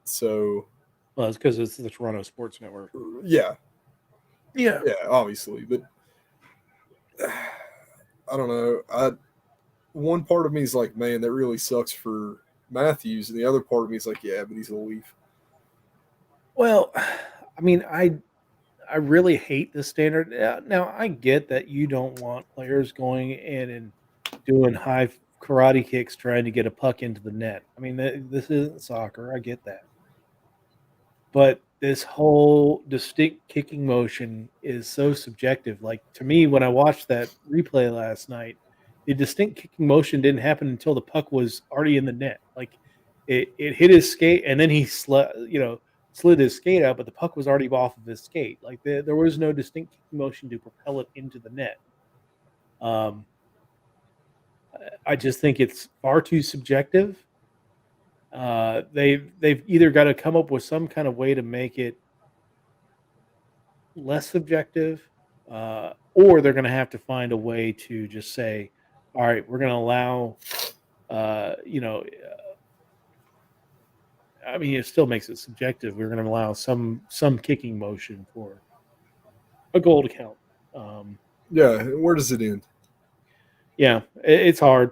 So it's because it's the Toronto Sports Network. Yeah, obviously, but I don't know. One part of me is like, man, that really sucks for Matthews, and the other part of me is like, yeah, but he's a Leaf. Well, I mean, I really hate the standard. Now, I get that you don't want players going in and doing high karate kicks trying to get a puck into the net. I mean, this isn't soccer. I get that. But this whole distinct kicking motion is so subjective. Like, to me, when I watched that replay last night, the distinct kicking motion didn't happen until the puck was already in the net. Like, it hit his skate, and then he slid his skate out, but the puck was already off of his skate. Like, there was no distinct kicking motion to propel it into the net. I just think it's far too subjective. They've either got to come up with some kind of way to make it less subjective, or they're going to have to find a way to just say, all right, we're going to allow, I mean, it still makes it subjective. We're going to allow some kicking motion for a goal to count. Yeah, where does it end? Yeah, it's hard.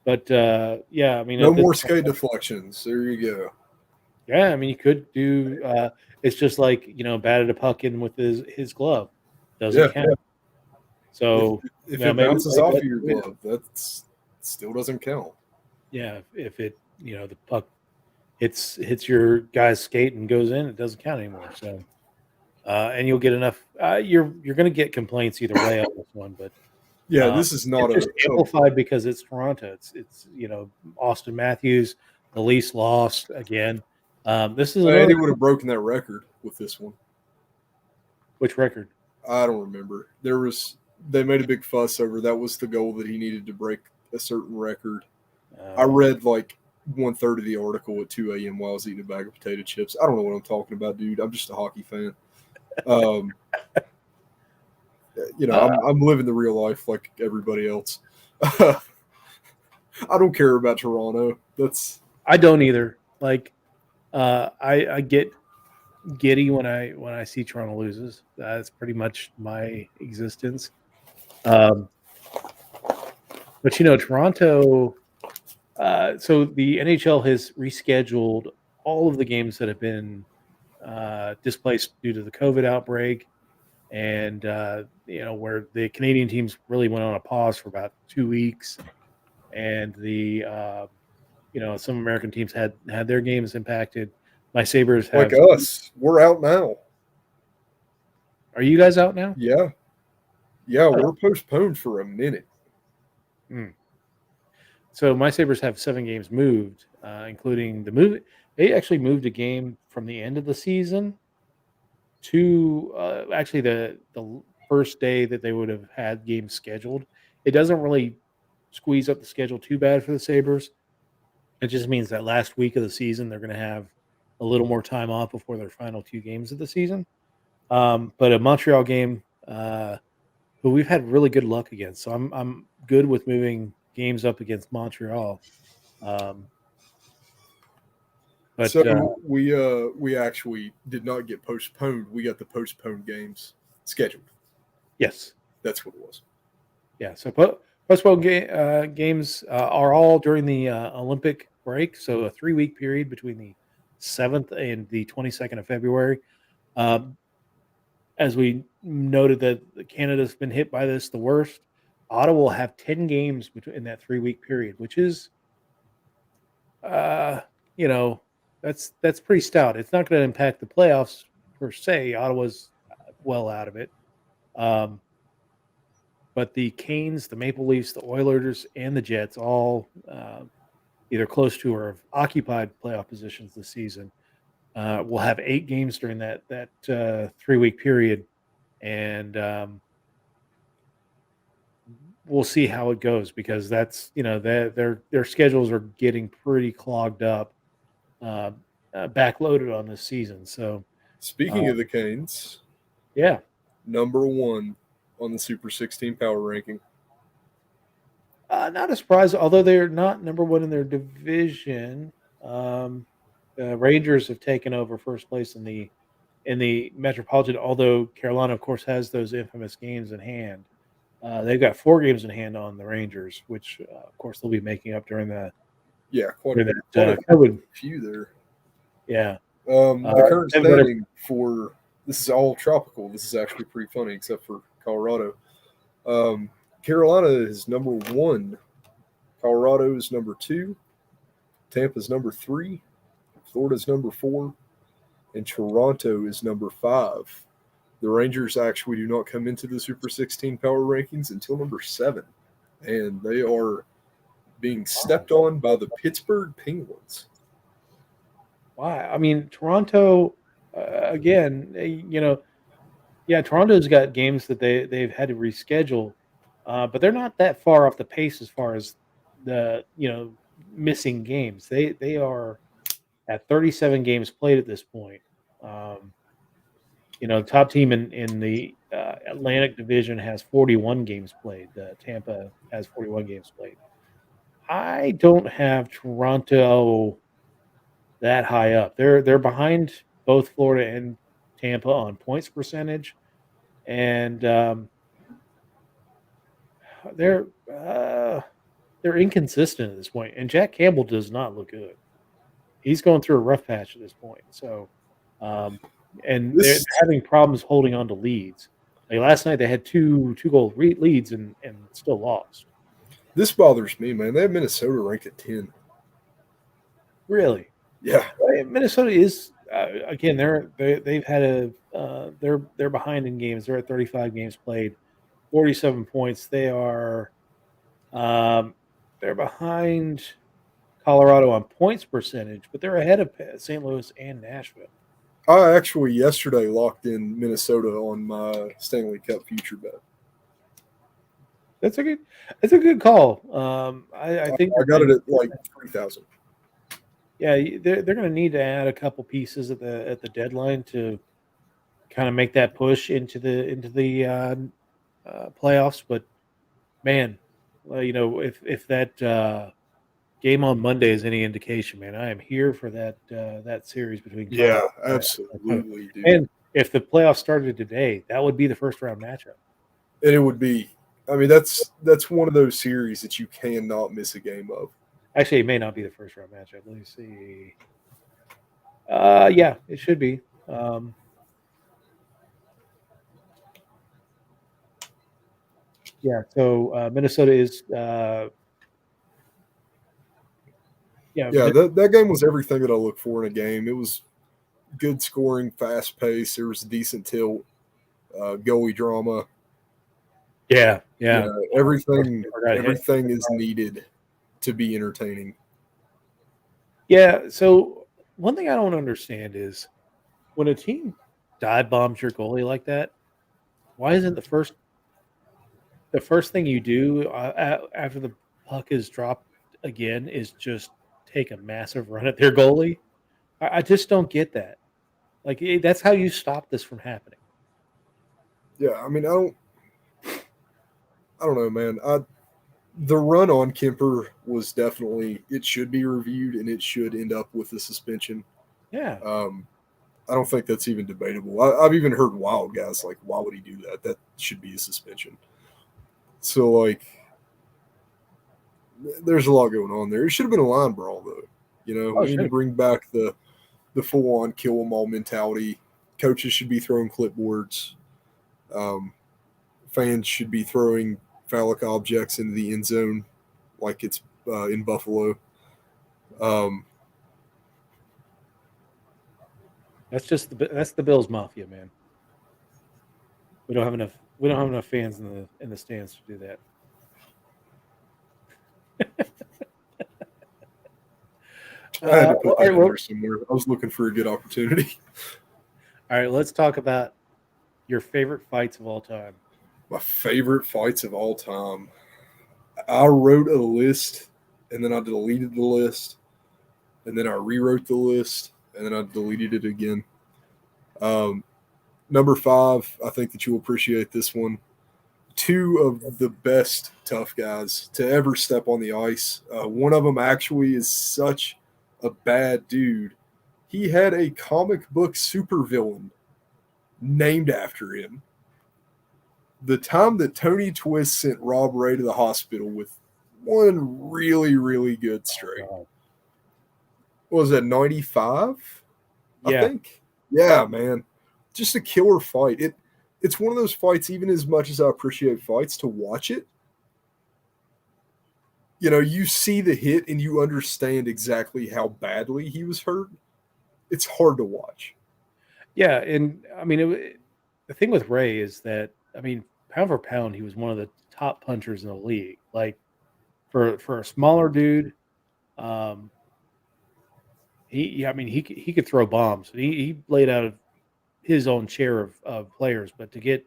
But, I mean... No more skate deflections. There you go. Yeah, I mean, you could do... it's just like, batted a puck in with his glove. Doesn't count. Yeah. So... If it bounces off of your glove, that still doesn't count. Yeah, if it, the puck hits your guy's skate and goes in, it doesn't count anymore. So... and you'll get enough... you're going to get complaints either way on this one, but... Yeah, this is not just amplified because it's Toronto. It's Austin Matthews, the Leafs lost again. This is Andy would have broken that record with this one. Which record? I don't remember. They made a big fuss over that was the goal that he needed to break a certain record. I read like 1/3 of the article at 2 a.m. while I was eating a bag of potato chips. I don't know what I'm talking about, dude. I'm just a hockey fan. I'm living the real life like everybody else. I don't care about Toronto. I don't either. Like, I get giddy when I see Toronto loses. That's pretty much my existence. But Toronto. So the NHL has rescheduled all of the games that have been displaced due to the COVID outbreak. And, where the Canadian teams really went on a pause for about 2 weeks. And some American teams had their games impacted. My Sabres have... Like us. We're out now. Are you guys out now? Yeah. Yeah, we're postponed for a minute. So my Sabres have 7 games moved, including the move. They actually moved a game from the end of the season to actually the first day that they would have had games scheduled. It doesn't really squeeze up the schedule too bad for the Sabres. It just means that last week of the season they're going to have a little more time off before their final 2 games of the season. But a Montreal game, who we've had really good luck against, so I'm good with moving games up against Montreal. But So we actually did not get postponed. We got the postponed games scheduled. yes, That's what it was. yeah. So postponed games are all during the Olympic break, so a 3-week period between the 7th and the 22nd of February. As we noted that Canada's been hit by this the worst, Ottawa will have 10 games in that 3-week period, which is, you know, that's pretty stout. It's not going to impact the playoffs per se. Ottawa's well out of it. But the Canes, the Maple Leafs, the Oilers, and the Jets all either close to or have occupied playoff positions this season. We'll have 8 games during that 3-week period, and we'll see how it goes because that's their schedules are getting pretty clogged up, backloaded on this season. So Speaking of the Canes, yeah, number 1 on the Super 16 power ranking. not a surprise, although they're not number 1 in their division. The Rangers have taken over first place in the Metropolitan, although Carolina, of course, has those infamous games in hand. They've got 4 games in hand on the Rangers, which, of course, they'll be making up during the Quite a COVID. few there. Yeah. The current standing for this is all tropical. This is actually pretty funny, except for Colorado. Carolina is number 1. Colorado is number 2. Tampa is number 3. Florida is number 4. And Toronto is number 5. The Rangers actually do not come into the Super 16 power rankings until number 7. And they are being stepped on by the Pittsburgh Penguins. Why? I mean, Toronto, again, Toronto's got games that they've had to reschedule, but they're not that far off the pace as far as the missing games. They are at 37 games played at this point. The top team in the Atlantic Division has 41 games played. Tampa has 41 games played. I don't have Toronto that high up. They're behind both Florida and Tampa on points percentage, and they're inconsistent at this point. And Jack Campbell does not look good. He's going through a rough patch at this point. So, and they're having problems holding on to leads. Like last night, they had two goal leads and still lost. This bothers me, man. They have Minnesota ranked at 10. Really? Yeah. Minnesota is again. They've had they're behind in games. They're at 35 games played, 47 points. They are they're behind Colorado on points percentage, but they're ahead of St. Louis and Nashville. I actually yesterday locked in Minnesota on my Stanley Cup future bet. That's a good call. I think I got it at like 3,000. Yeah, they're going to need to add a couple pieces at the deadline to kind of make that push into the playoffs. But man, if that game on Monday is any indication, man, I am here for that series between Colorado absolutely, dude. And if the playoffs started today, that would be the first round matchup. And it would be. I mean, that's one of those series that you cannot miss a game of. Actually, it may not be the first round matchup. Let me see. Yeah, it should be. Yeah, so Minnesota is. That game was everything that I look for in a game. It was good scoring, fast pace. There was a decent tilt. goalie drama. Yeah. Everything Forgot him. is needed to be entertaining. Yeah. So one thing I don't understand is when a team dive bombs your goalie like that, why isn't the first thing you do after the puck is dropped again is just take a massive run at their goalie? I just don't get that. Like that's how you stop this from happening. Yeah, I mean, I don't know, man. The run on Kemper was definitely, it should be reviewed and it should end up with a suspension. Yeah. I don't think that's even debatable. I've even heard wild guys like, why would he do that? That should be a suspension. So, like, there's a lot going on there. It should have been a line brawl, though. Oh, We need to sure. bring back the full on kill 'em all mentality. Coaches should be throwing clipboards. Fans should be throwing phallic objects into the end zone like it's in Buffalo. That's the Bills Mafia, man. We don't have enough fans in the stands to do that. I had to put that in well, there somewhere. I was looking for a good opportunity. all right, let's talk about your favorite fights of all time. My favorite fights of all time. I wrote a list and then I deleted the list and then I rewrote the list and then I deleted it again. Number 5, I think that you'll appreciate this one. 2 of the best tough guys to ever step on the ice. One of them actually is such a bad dude. He had a comic book supervillain named after him. The time that Tony Twist sent Rob Ray to the hospital with one really, really good strike. Oh. What was that, 95? Yeah. I think. Yeah, man. Just a killer fight. It's one of those fights, even as much as I appreciate fights, to watch it, you see the hit and you understand exactly how badly he was hurt. It's hard to watch. Yeah, and I mean, the thing with Ray is that pound for pound, he was one of the top punchers in the league. Like for a smaller dude, he could throw bombs. He laid out his own share of players, but to get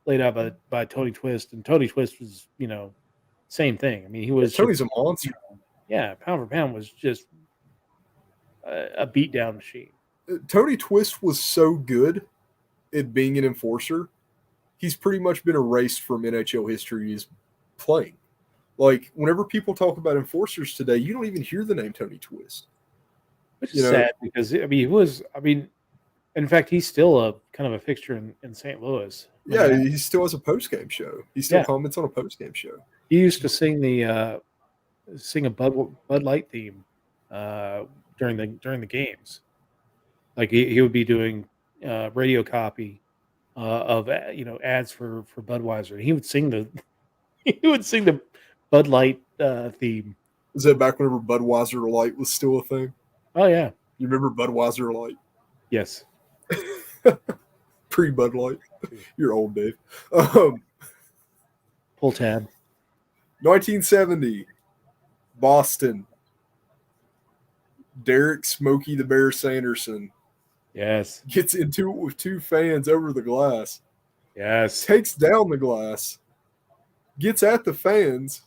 laid out by Tony Twist, and Tony Twist was same thing. I mean, he was Tony's a monster. Yeah, pound for pound was just a beatdown machine. Tony Twist was so good at being an enforcer. He's pretty much been erased from NHL history as playing. Like, whenever people talk about enforcers today, you don't even hear the name Tony Twist. Which is sad because in fact, he's still a kind of a fixture in St. Louis. Yeah, he still has a post-game show. He still comments on a post-game show. He used to sing a Bud Light theme during the games. Like he would be doing radio copy of ads for Budweiser, and he would sing the Bud Light theme. Was that back whenever Budweiser Light was still a thing? Oh yeah, you remember Budweiser Light? Yes. Pre-Bud Light. You're old, Dave. Pull tab. 1970, Boston. Derek Smokey the Bear Sanderson. Yes. Gets into it with 2 fans over the glass. Yes. Takes down the glass. Gets at the fans.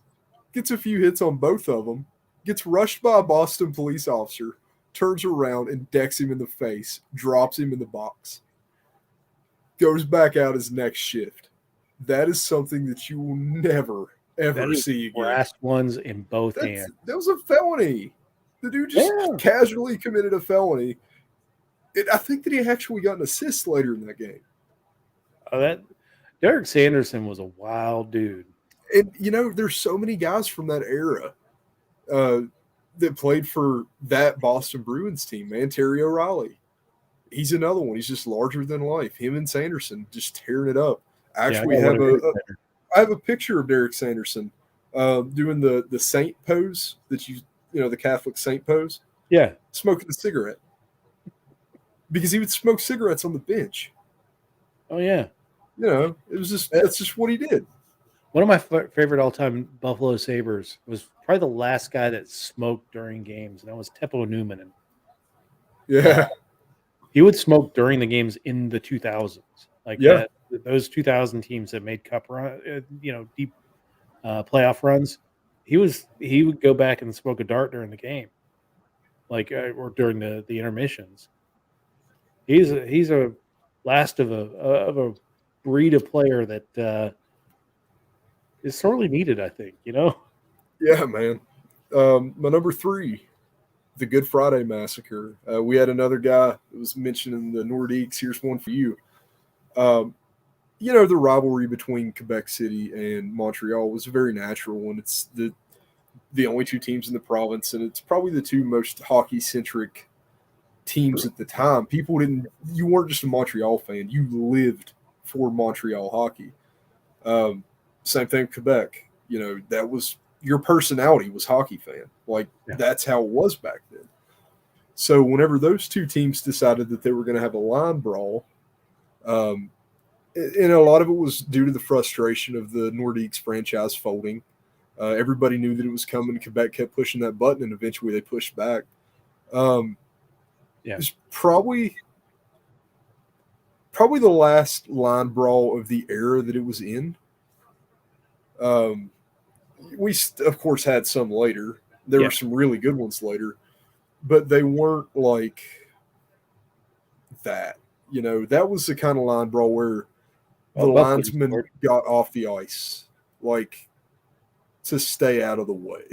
Gets a few hits on both of them. Gets rushed by a Boston police officer. Turns around and decks him in the face. Drops him in the box. Goes back out his next shift. That is something that you will never, ever see again. Last ones in both hands. That was a felony. The dude just casually committed a felony. I think that he actually got an assist later in that game. Derek Sanderson was a wild dude. And, there's so many guys from that era that played for that Boston Bruins team, man. Terry O'Reilly. He's another one. He's just larger than life. Him and Sanderson just tearing it up. Actually, I have a picture of Derek Sanderson doing the saint pose that the Catholic saint pose. Yeah. Smoking a cigarette. Because he would smoke cigarettes on the bench. Oh, yeah. it was just that's just what he did. One of my favorite all-time Buffalo Sabres was probably the last guy that smoked during games, and that was Teppo Newman. Yeah, he would smoke during the games in the 2000s, like Yeah. those 2000 teams that made cup run, deep playoff runs. He would go back and smoke a dart during the game, like or during the intermissions. He's a last of a breed of player that is sorely needed, I think. Yeah, man. My number 3, the Good Friday Massacre. We had another guy that was mentioned in the Nordiques. Here's one for you. The rivalry between Quebec City and Montreal was a very natural one. It's the only two teams in the province, and it's probably the two most hockey-centric teams at the time. You weren't just a Montreal fan. You lived for Montreal hockey. Same thing with Quebec. That was your personality was hockey fan. That's how it was back then. So whenever those two teams decided that they were going to have a line brawl, and a lot of it was due to the frustration of the Nordiques franchise folding. Everybody knew that it was coming. Quebec kept pushing that button, and eventually they pushed back. It was probably the last line brawl of the era that it was in. We, of course, had some later. There were some really good ones later, but they weren't like that. That was the kind of line brawl where the linesman got off the ice, to stay out of the way.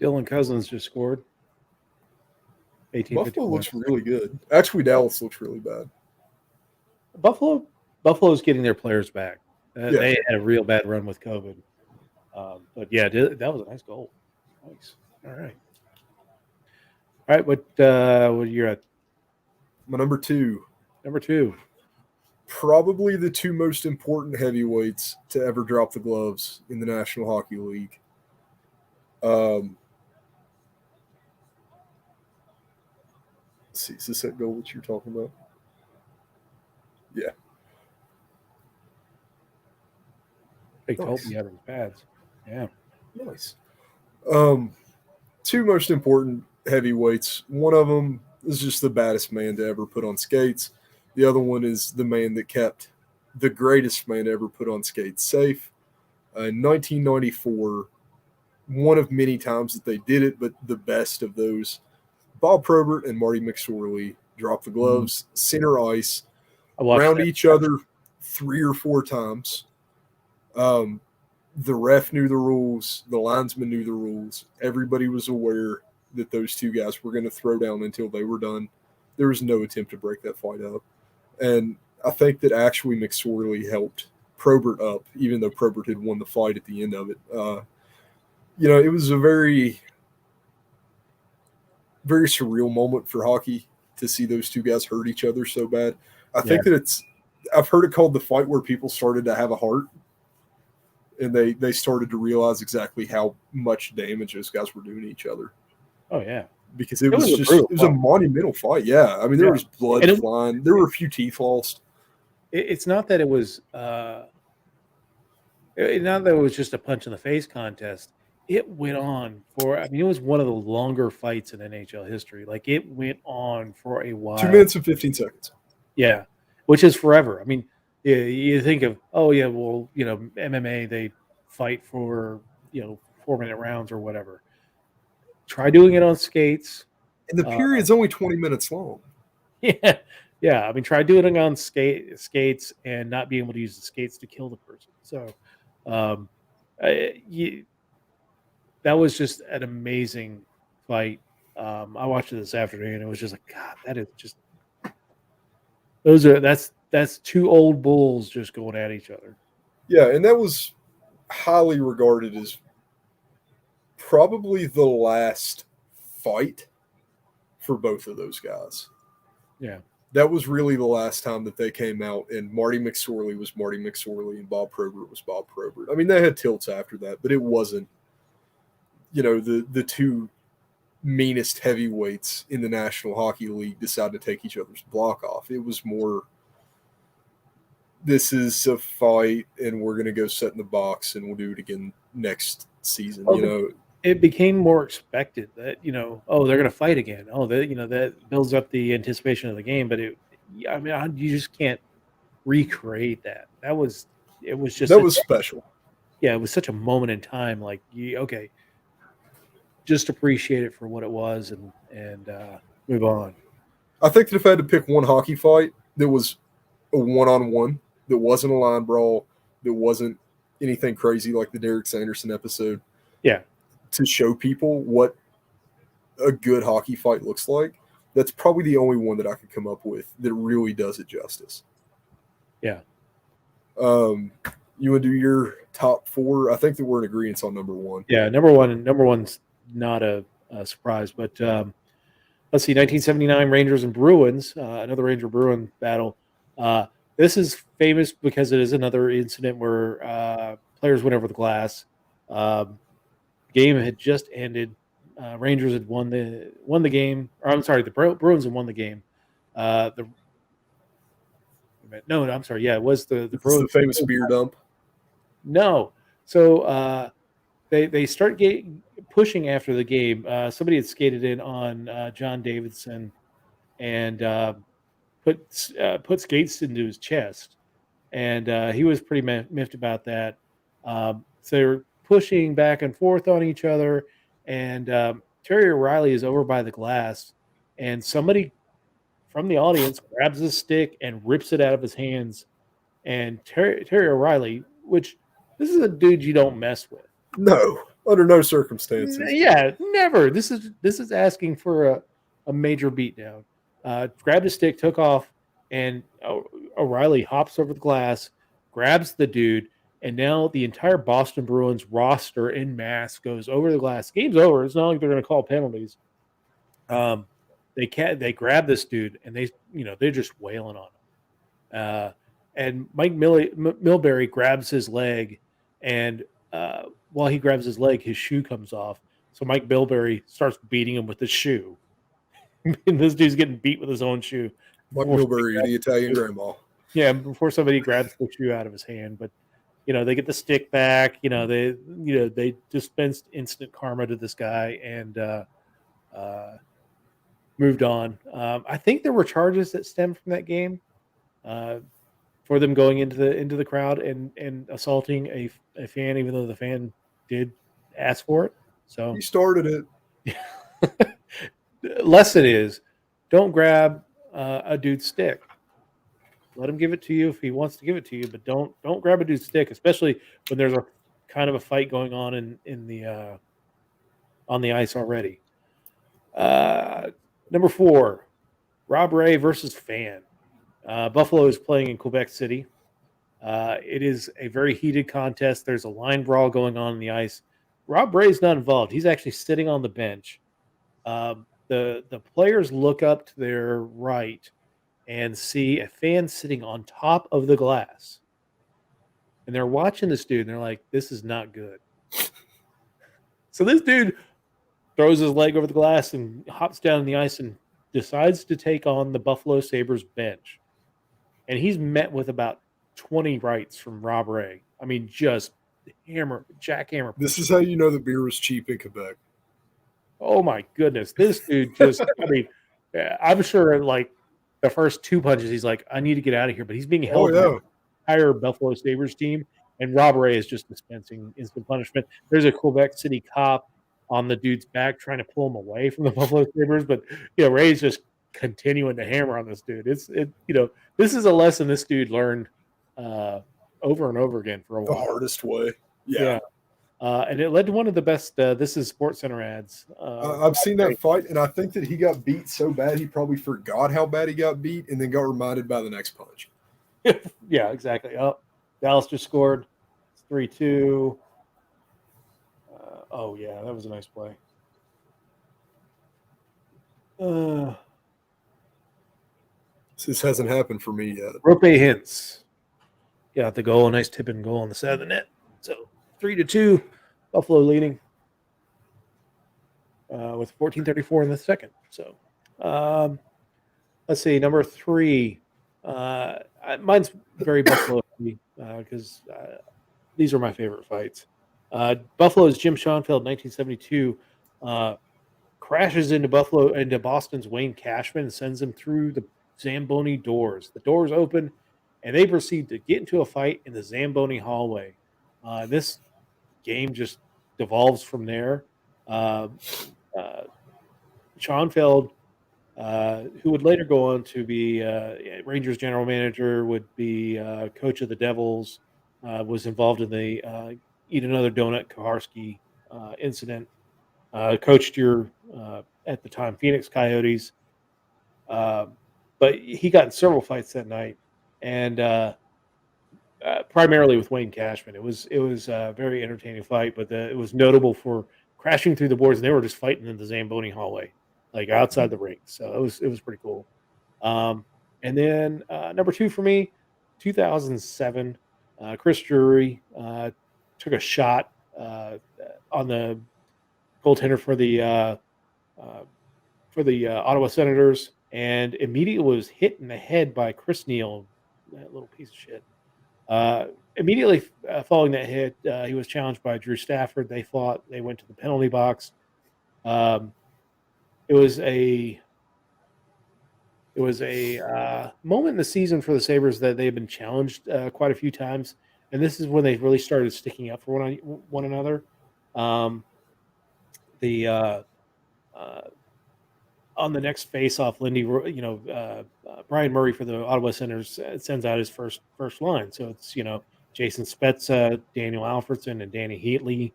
Dylan Cousins just scored. Buffalo looks really good. Actually, Dallas looks really bad. Buffalo's getting their players back. They had a real bad run with COVID. But yeah, that was a nice goal. Nice. All right. What you're at? My number 2. Number 2. Probably the two most important heavyweights to ever drop the gloves in the National Hockey League. Let's see, is this that goal that you're talking about? Yeah. Big Toby out of his pads. Yeah. Nice. Two most important heavyweights. One of them is just the baddest man to ever put on skates. The other one is the man that kept the greatest man to ever put on skates safe. In 1994, one of many times that they did it, but the best of those, Bob Probert and Marty McSorley dropped the gloves, center ice, round each other 3 or 4 times. The ref knew the rules. The linesman knew the rules. Everybody was aware that those two guys were going to throw down until they were done. There was no attempt to break that fight up. And I think that actually McSorley helped Probert up, even though Probert had won the fight at the end of it. It was a very, very surreal moment for hockey to see those two guys hurt each other so bad. I think that I've heard it called the fight where people started to have a heart, and they started to realize exactly how much damage those guys were doing to each other. Oh, yeah. Because it was a monumental fight. Yeah. I mean, there was blood flying. There were a few teeth lost. It's not that it was not that it was just a punch in the face contest. It went on it was one of the longer fights in NHL history. It went on for a while. 2 minutes and 15 seconds. Yeah. Which is forever. I mean, you think of, MMA, they fight for, 4-minute rounds or whatever. Try doing it on skates. And the period's only 20 minutes long. Yeah. Yeah. I mean, try doing it on skates and not being able to use the skates to kill the person. So that was just an amazing fight. I watched it this afternoon. It was just like, God, that is just that's two old bulls just going at each other. Yeah, and that was highly regarded as probably the last fight for both of those guys. Yeah. That was really the last time that they came out, and Marty McSorley was Marty McSorley and Bob Probert was Bob Probert. I mean, they had tilts after that, but it wasn't, the two meanest heavyweights in the National Hockey League decide to take each other's block off. It was more this is a fight, and we're gonna go sit in the box, and we'll do it again next season. Well, it became more expected that oh, they're going to fight again. Oh, that builds up the anticipation of the game. But you just can't recreate that. It was just that was special. Yeah, it was such a moment in time. Like, okay, just appreciate it for what it was and move on. I think that if I had to pick one hockey fight that was a one-on-one, that wasn't a line brawl, that wasn't anything crazy like the Derek Sanderson episode, yeah, to show people what a good hockey fight looks like, that's probably the only one that I could come up with that really does it justice. Yeah. You want to do your top 4? I think that we're in agreement on number 1. Yeah, number one's not a surprise, but let's see, 1979 Rangers and Bruins, another Ranger Bruin battle. This is famous because it is another incident where players went over the glass. Game had just ended. Rangers had won the game. Or I'm sorry, the Bruins had won the game. No, I'm sorry. Yeah, it was the Bruins. The famous beer dump. No, so they start pushing after the game. Somebody had skated in on John Davidson and put skates into his chest, and he was pretty miffed about that. So they were pushing back and forth on each other, and Terry O'Reilly is over by the glass, and somebody from the audience grabs his stick and rips it out of his hands. And Terry O'Reilly, which this is a dude you don't mess with. No, under no circumstances. Yeah, never. This is asking for a major beatdown. Grabbed his stick, took off, and O'Reilly hops over the glass, grabs the dude, and now the entire Boston Bruins roster in mass goes over the glass. Game's over. It's not like they're going to call penalties. They grab this dude and they're just wailing on him. And Mike Milbury grabs his leg, and while he grabs his leg, his shoe comes off. So Mike Milbury starts beating him with his shoe. And this dude's getting beat with his own shoe. Mike Milbury, the Italian grandma. Yeah, before somebody grabs the shoe out of his hand. But they get the stick back. They dispensed instant karma to this guy and moved on. I think there were charges that stemmed from that game for them going into the crowd and assaulting a fan, even though the fan did ask for it. So he started it. Lesson is, don't grab a dude's stick. Let him give it to you if he wants to give it to you, but don't grab a dude's stick, especially when there's a kind of a fight going on in the on the ice already. Number 4, Rob Ray versus fan. Buffalo is playing in Quebec City. It is a very heated contest. There's a line brawl going on the ice. Rob Ray's not involved. He's actually sitting on the bench. The players look up to their right and see a fan sitting on top of the glass. And they're watching this dude, and they're like, this is not good. So this dude throws his leg over the glass and hops down on the ice and decides to take on the Buffalo Sabres bench. And he's met with about 20 rights from Rob Ray. I mean, just jackhammer. This is how you know the beer was cheap in Quebec. Oh, my goodness. This dude just, I mean, I'm sure like the first 2 punches, he's like, I need to get out of here. But he's being held by the entire Buffalo Sabres team. And Rob Ray is just dispensing instant punishment. There's a Quebec City cop on the dude's back trying to pull him away from the Buffalo Sabres. But, Ray's just continuing to hammer on this dude. This is a lesson this dude learned over and over again for a while. The hardest way. Yeah. And it led to one of the best This Is SportsCenter ads. I've seen that fight, and I think that he got beat so bad he probably forgot how bad he got beat and then got reminded by the next punch. Yeah, exactly. Oh, Dallas just scored. It's 3-2. Oh, yeah, that was a nice play. This hasn't happened for me yet. Rope Hintz got the goal. Nice tipping goal on the side of the net. So 3-2, Buffalo leading with 14:34 in the second. So let's see, number 3. I Mine's very Buffalo because these are my favorite fights. Buffalo's Jim Schoenfeld, 1972, crashes into Boston's Wayne Cashman and sends him through the Zamboni doors. The doors open, and they proceed to get into a fight in the Zamboni hallway. This game just devolves from there. Uh, uh, Schoenfeld, who would later go on to be Rangers general manager, would be coach of the Devils, was involved in the Eat Another Donut Koharski incident, coached your, at the time, Phoenix Coyotes. But he got in several fights that night, and primarily with Wayne Cashman. It was a very entertaining fight, but it was notable for crashing through the boards, and they were just fighting in the Zamboni hallway, like outside the ring. So it was pretty cool. And then number 2 for me, 2007, Chris Drury took a shot on the goaltender for the Ottawa Senators, and immediately was hit in the head by Chris Neal, that little piece of shit. Immediately following that hit, he was challenged by Drew Stafford. They fought. They went to the penalty box. Um, it was a moment in the season for the Sabres that they've been challenged quite a few times, and this is when they really started sticking up for one another. The On the next face-off, Brian Murray for the Ottawa Senators sends out his first line. So it's Jason Spezza, Daniel Alfredson, and Danny Heatley,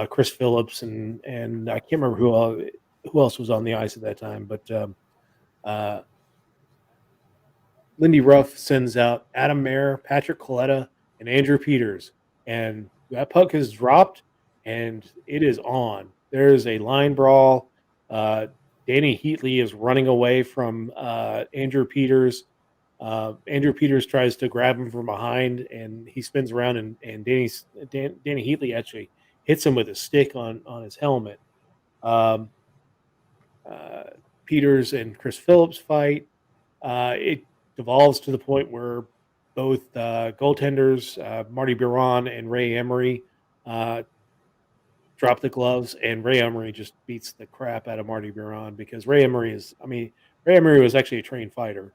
Chris Phillips, and I can't remember who else was on the ice at that time, but Lindy Ruff sends out Adam Mayer, Patrick Coletta, and Andrew Peters, and that puck is dropped, and it is on. There is a line brawl. Danny Heatley is running away from Andrew Peters. Andrew Peters tries to grab him from behind, and he spins around, and Danny Heatley actually hits him with a stick on his helmet. Peters and Chris Phillips fight. It devolves to the point where both goaltenders, Marty Biron and Ray Emery, drop the gloves, and Ray Emery just beats the crap out of Marty Biron because Ray Emery was actually a trained fighter.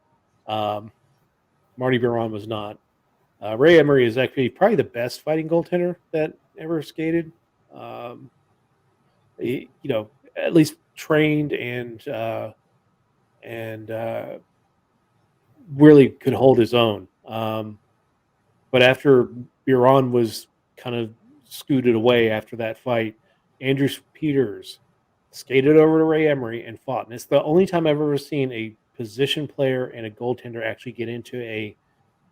Marty Biron was not. Ray Emery is actually probably the best fighting goaltender that ever skated. At least trained and really could hold his own. But after Biron was kind of scooted away after that fight, Andrew Peters skated over to Ray Emery and fought. And it's the only time I've ever seen a position player and a goaltender actually get into a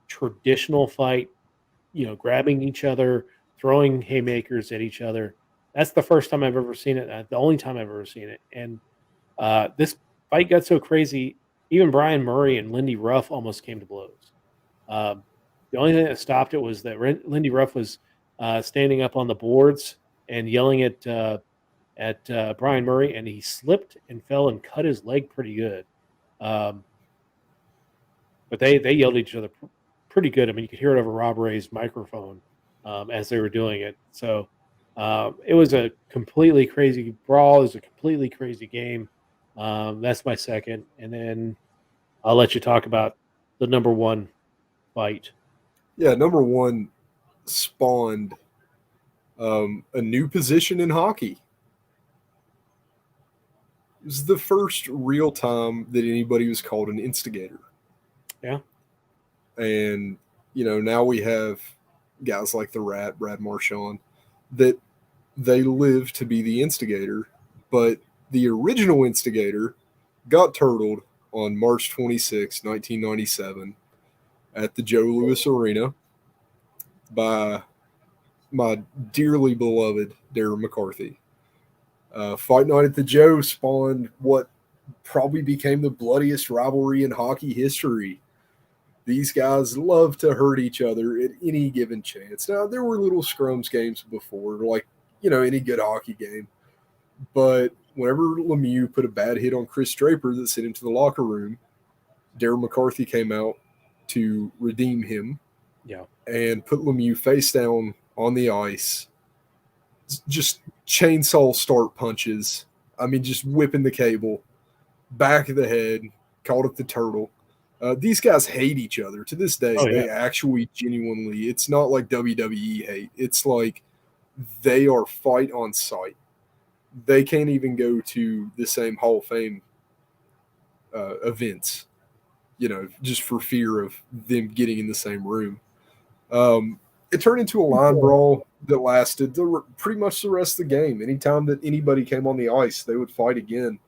traditional fight, grabbing each other, throwing haymakers at each other. That's the first time I've ever seen it. The only time I've ever seen it. And this fight got so crazy, even Brian Murray and Lindy Ruff almost came to blows. The only thing that stopped it was that Lindy Ruff was standing up on the boards and yelling at Brian Murray, and he slipped and fell and cut his leg pretty good. But they yelled at each other pretty good. I mean, you could hear it over Rob Ray's microphone as they were doing it. So it was a completely crazy brawl. It was a completely crazy game. That's my second. And then I'll let you talk about the number 1 fight. Yeah, number 1 spawned a new position in hockey. It was the first real time that anybody was called an instigator. Yeah. And, now we have guys like the Rat, Brad Marchand, that they live to be the instigator. But the original instigator got turtled on March 26, 1997 at the Joe Louis Arena by my dearly beloved Darren McCarthy. Fight Night at the Joe spawned what probably became the bloodiest rivalry in hockey history. These guys love to hurt each other at any given chance. Now, there were little scrums games before, like, any good hockey game. But whenever Lemieux put a bad hit on Chris Draper that sent him to the locker room, Darren McCarthy came out to redeem him. Yeah. And put Lemieux face down on the ice. Just chainsaw start punches. I mean, just whipping the cable. Back of the head. Called it the turtle. These guys hate each other to this day. Oh, yeah. They actually genuinely, it's not like WWE hate. It's like they are fight on sight. They can't even go to the same Hall of Fame events, just for fear of them getting in the same room. It turned into a line brawl that lasted pretty much the rest of the game. Anytime that anybody came on the ice, they would fight again.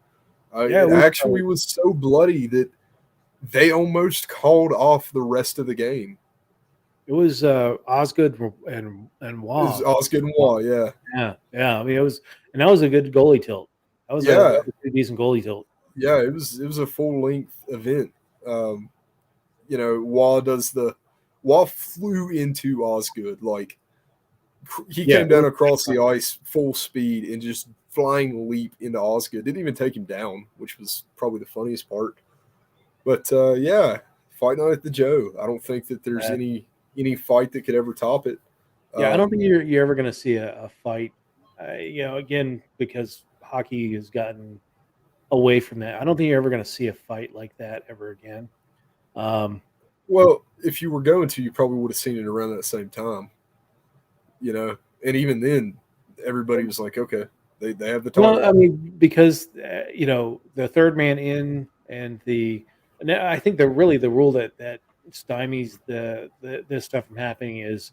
It actually was so bloody that they almost called off the rest of the game. It was Osgood and Waugh. It was Osgood and Waugh, yeah. Yeah. I mean, that was a good goalie tilt. That was a decent goalie tilt. Yeah, it was a full length event. Waugh flew into Osgood, like he came down across the ice full speed and just flying leap into Osgood. Didn't even take him down, which was probably the funniest part. But Fight Night at the Joe. I don't think that there's any fight that could ever top it. Yeah, I don't think you're ever going to see a fight. Again, because hockey has gotten away from that. I don't think you're ever going to see a fight like that ever again. Well, if you were going to, you probably would have seen it around that same time. And even then, everybody was like, okay, they have the time. Well, I mean, because the third man in and I think the rule that stymies this stuff from happening is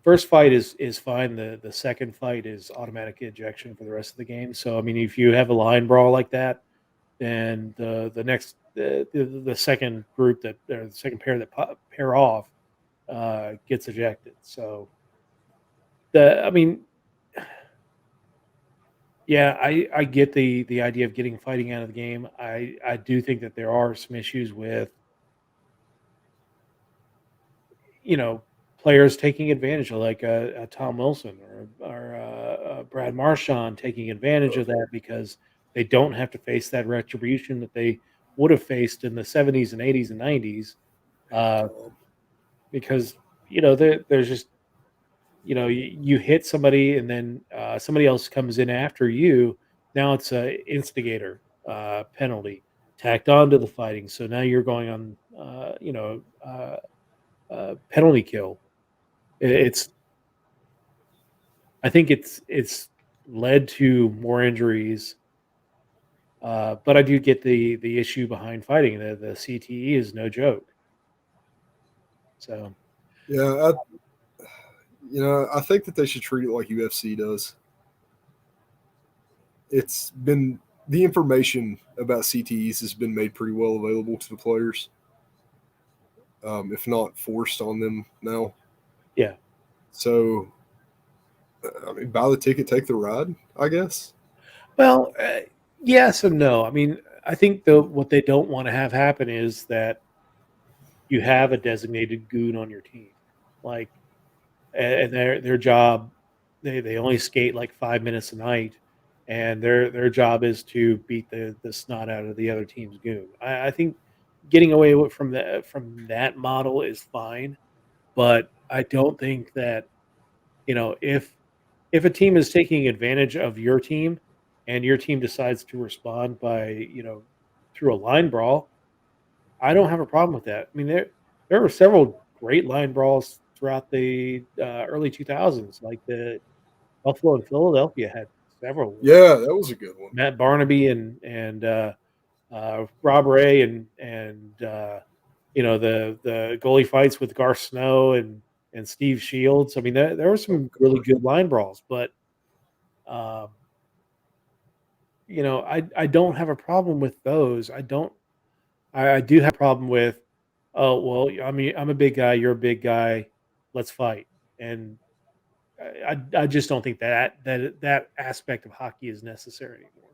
first fight is fine. The second fight is automatic ejection for the rest of the game. So I mean, if you have a line brawl like that, then the next the second group or the second pair that pair off gets ejected. So I get the idea of getting fighting out of the game. I do think that there are some issues with players taking advantage of, like Tom Wilson or Brad Marchand taking advantage of that because they don't have to face that retribution that they would have faced in the 70s and 80s and 90s because there's just you hit somebody and then somebody else comes in after you. Now it's a instigator penalty tacked onto the fighting. So now you're going on penalty kill. I think it's led to more injuries, but I do get the issue behind fighting. The CTE is no joke. So yeah, I think that they should treat it like UFC does. It's been the information about CTEs has been made pretty well available to the players, if not forced on them now. Yeah. So, I mean, buy the ticket, take the ride, I guess. Well, yes and no. I mean, I think what they don't want to have happen is that you have a designated goon on your team, like, and their job, they only skate like 5 minutes a night, and their job is to beat the snot out of the other team's goon. I think getting away from that model is fine, but I don't think that if a team is taking advantage of your team and your team decides to respond by through a line brawl, I don't have a problem with that. I mean, there were several great line brawls throughout the early 2000s, like the Buffalo and Philadelphia had several. Yeah, that was a good one. Matt Barnaby and Rob Ray and the goalie fights with Garth Snow and Steve Shields. I mean, there were some really good line brawls, but I don't have a problem with those. I do have a problem with, oh, well, I mean, I'm a big guy, you're a big guy, let's fight. And I just don't think that aspect of hockey is necessary anymore.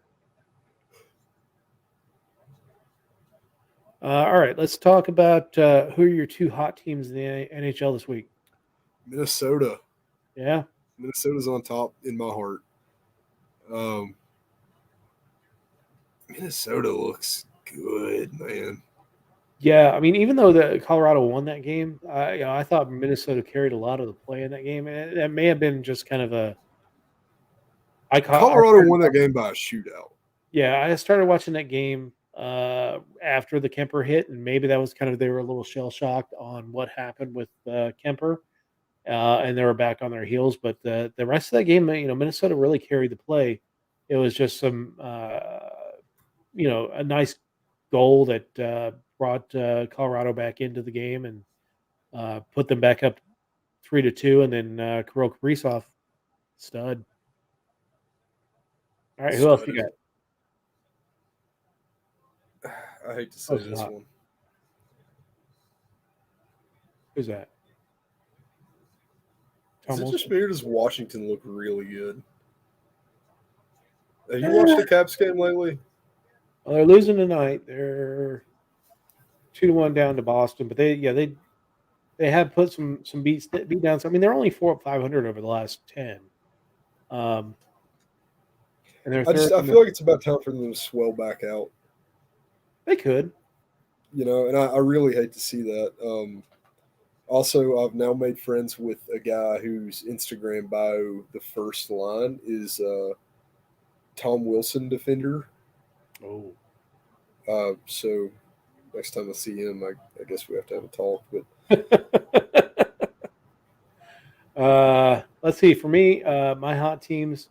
All right, let's talk about who are your two hot teams in the NHL this week. Minnesota. Yeah. Minnesota's on top in my heart. Minnesota looks good, man. Yeah, I mean, even though the Colorado won that game, I thought Minnesota carried a lot of the play in that game, and that may have been just kind of a. I Colorado started won that game by a shootout. Yeah, I started watching that game after the Kemper hit, and maybe that was kind of they were a little shell shocked on what happened with Kemper, and they were back on their heels. But the rest of that game, Minnesota really carried the play. It was just some, a nice goal that brought Colorado back into the game and put them back up 3-2, and then Kirill Kaprizov, stud. All right, who else you Studded. got? I hate to say Oh, it's this not. one. Who's that? Is Tom it just Wilson? me or does Washington look really good? Have you watched the Caps game lately? Well, they're losing tonight. They're 2-1 down to Boston, but they have put some beat downs. I mean, they're only 4 up 500 over the last 10, um, and they're third. I feel like it's about time for them to swell back out. They could. And I really hate to see that. Also, I've now made friends with a guy whose Instagram bio, the first line is Tom Wilson defender. Oh, So next time I see him, I guess we have to have a talk. But let's see. For me, my hot teams.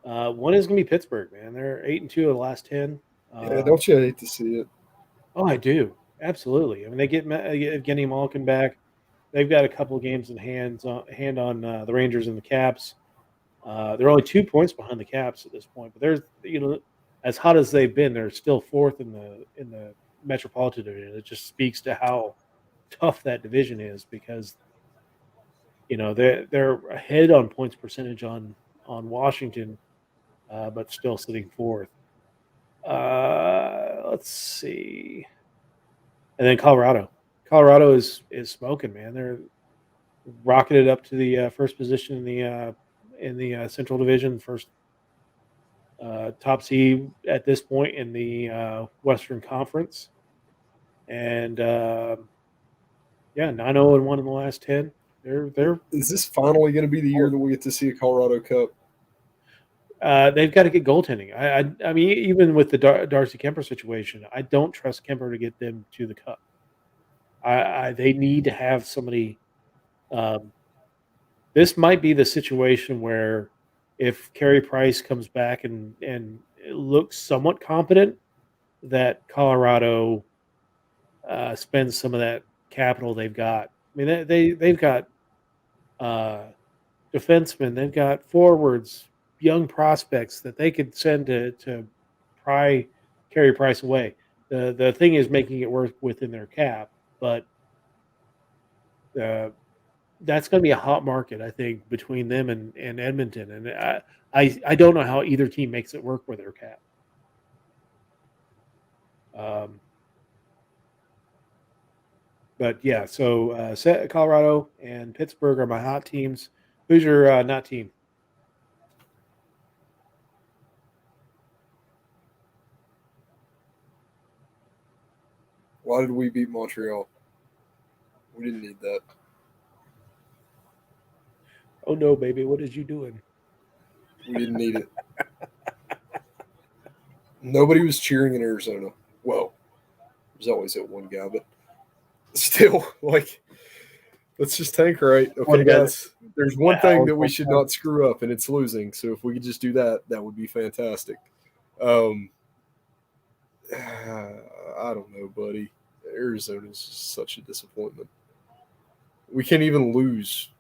One is going to be Pittsburgh. Man, they're 8-2 of the last 10. yeah, don't you hate to see it? Oh, I do. Absolutely. I mean, they get Evgeny Malkin back. They've got a couple of games in hand on the Rangers and the Caps. They're only 2 points behind the Caps at this point, but they're as hot as they've been, they're still fourth in the Metropolitan Division. It just speaks to how tough that division is because they're ahead on points percentage on Washington, but still sitting fourth. Let's see, and then Colorado. Colorado is smoking, man. They're rocketed up to the first position in the Central Division, first top seed at this point in the Western Conference, and 9-0-1 in the last 10. They're Is this finally going to be the year that we get to see a Colorado Cup? they've got to get goaltending. I mean, even with the Darcy Kemper situation, I don't trust Kemper to get them to the Cup. They need to have somebody. This might be the situation where if Carey Price comes back and looks somewhat competent, that Colorado spends some of that capital they've got. I mean, they've got defensemen, they've got forwards, young prospects that they could send to pry Carey Price away. The thing is making it work within their cap, but that's going to be a hot market, I think, between them and Edmonton. And I don't know how either team makes it work with their cap. But yeah, so Colorado and Pittsburgh are my hot teams. Who's your not team? Why did we beat Montreal? We didn't need that. Oh no, baby, what is you doing? We didn't need it. Nobody was cheering in Arizona. Well, there's always that one guy, but still, let's just tank right. Okay, guys. There's one thing that we should not screw up, and it's losing. So if we could just do that, that would be fantastic. I don't know, buddy. Arizona is just such a disappointment. We can't even lose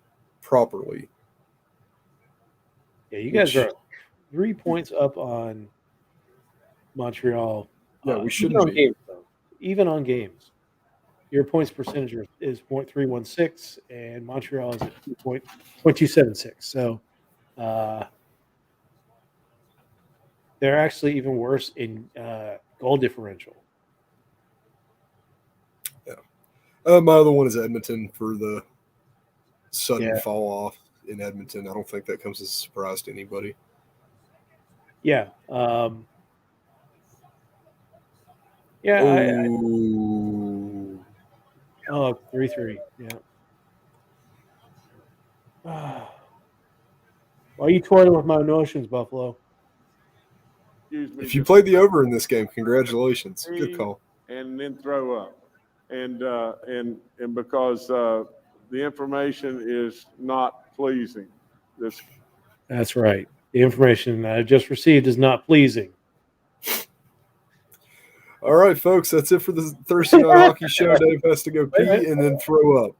properly. Yeah, you guys are 3 points up on Montreal. Yeah, we shouldn't be. Games, though. Even on games. Your points percentage is .316, and Montreal is at 2.276. So they're actually even worse in goal differential. Yeah. My other one is Edmonton for the sudden fall off in Edmonton. I don't think that comes as a surprise to anybody. Yeah. Oh, 3-3. Yeah. Why are you toying with my notions, Buffalo? Excuse me. If you played the over in this game, congratulations. Good Pee call. and then throw up, and because the information is not pleasing. This That's right. The information I just received is not pleasing. All right, folks, that's it for the Thursday Night Hockey Show. Dave has to go pee and then throw up.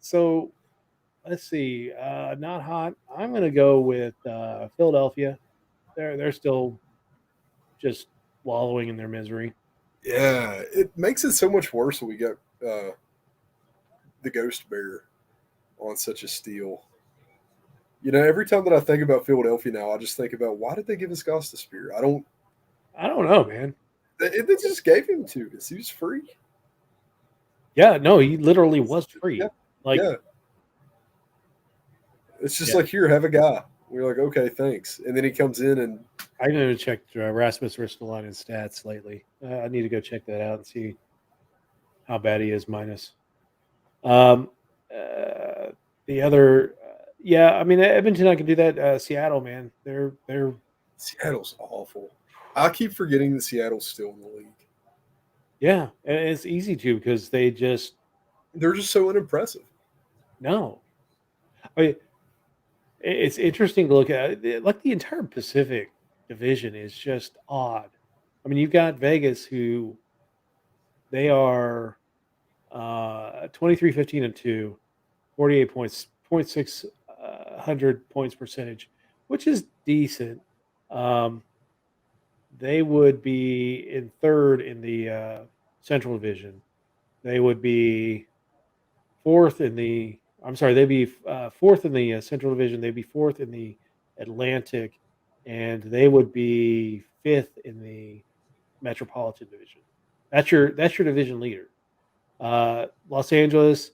So let's see. Not hot. I'm going to go with Philadelphia. They're still just wallowing in their misery. Yeah, it makes it so much worse when we got the Ghost Bear on such a steal. You know, every time that I think about Philadelphia now, I just think about why did they give us Goss the Spear? I don't know, man. They just gave him to us. He was free. Yeah, no, he literally was free. Yeah. Like, yeah. It's just like, here, have a guy. We're like, okay, thanks. And then he comes in and I need to check Rasmus Ristolainen's stats lately. I need to go check that out and see how bad he is minus. The other, I mean, Edmonton, I can do that. Seattle, man, they're Seattle's awful. I keep forgetting that Seattle's still in the league. Yeah, and it's easy to because they're just so unimpressive. No, I mean, it's interesting to look at. Like the entire Pacific Division is just odd. I mean, you've got Vegas, who they are 23-15-2, 48 points, 0.600 points percentage, which is decent. They would be in third in the Central Division. They would be fourth in the. I'm sorry, they'd be fourth in the Central Division. They'd be fourth in the Atlantic, and they would be fifth in the Metropolitan Division. That's your division leader. Los Angeles,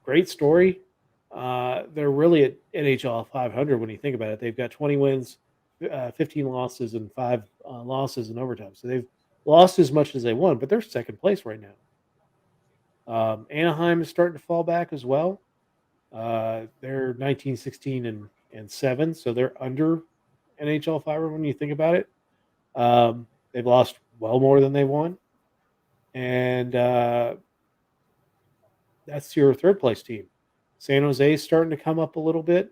great story. They're really at NHL 500 when you think about it. They've got 20 wins, 15 losses, and 5 losses in overtime. So they've lost as much as they won, but they're second place right now. Anaheim is starting to fall back as well. They're 19, 16, and 7, so they're under NHL 500 when you think about it. They've lost well more than they won. And that's your third place team. San Jose is starting to come up a little bit.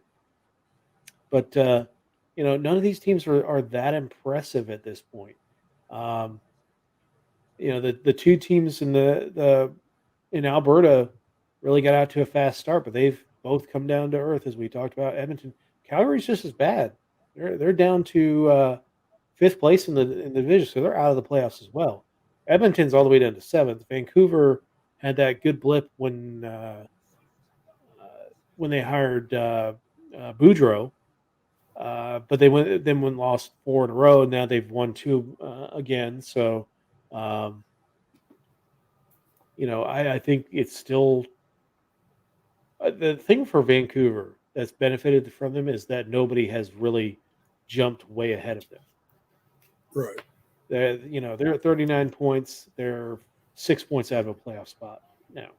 But, none of these teams are that impressive at this point. The two teams in Alberta really got out to a fast start, but they've both come down to earth, as we talked about. Edmonton, Calgary's just as bad. They're down to fifth place in the division, so they're out of the playoffs as well. Edmonton's all the way down to seventh. Vancouver had that good blip when they hired Boudreau, but they went lost 4 in a row, and now they've won 2 again. So, I think it's still the thing for Vancouver that's benefited from them is that nobody has really jumped way ahead of them. Right. They're at 39 points. They're 6 points out of a playoff spot now.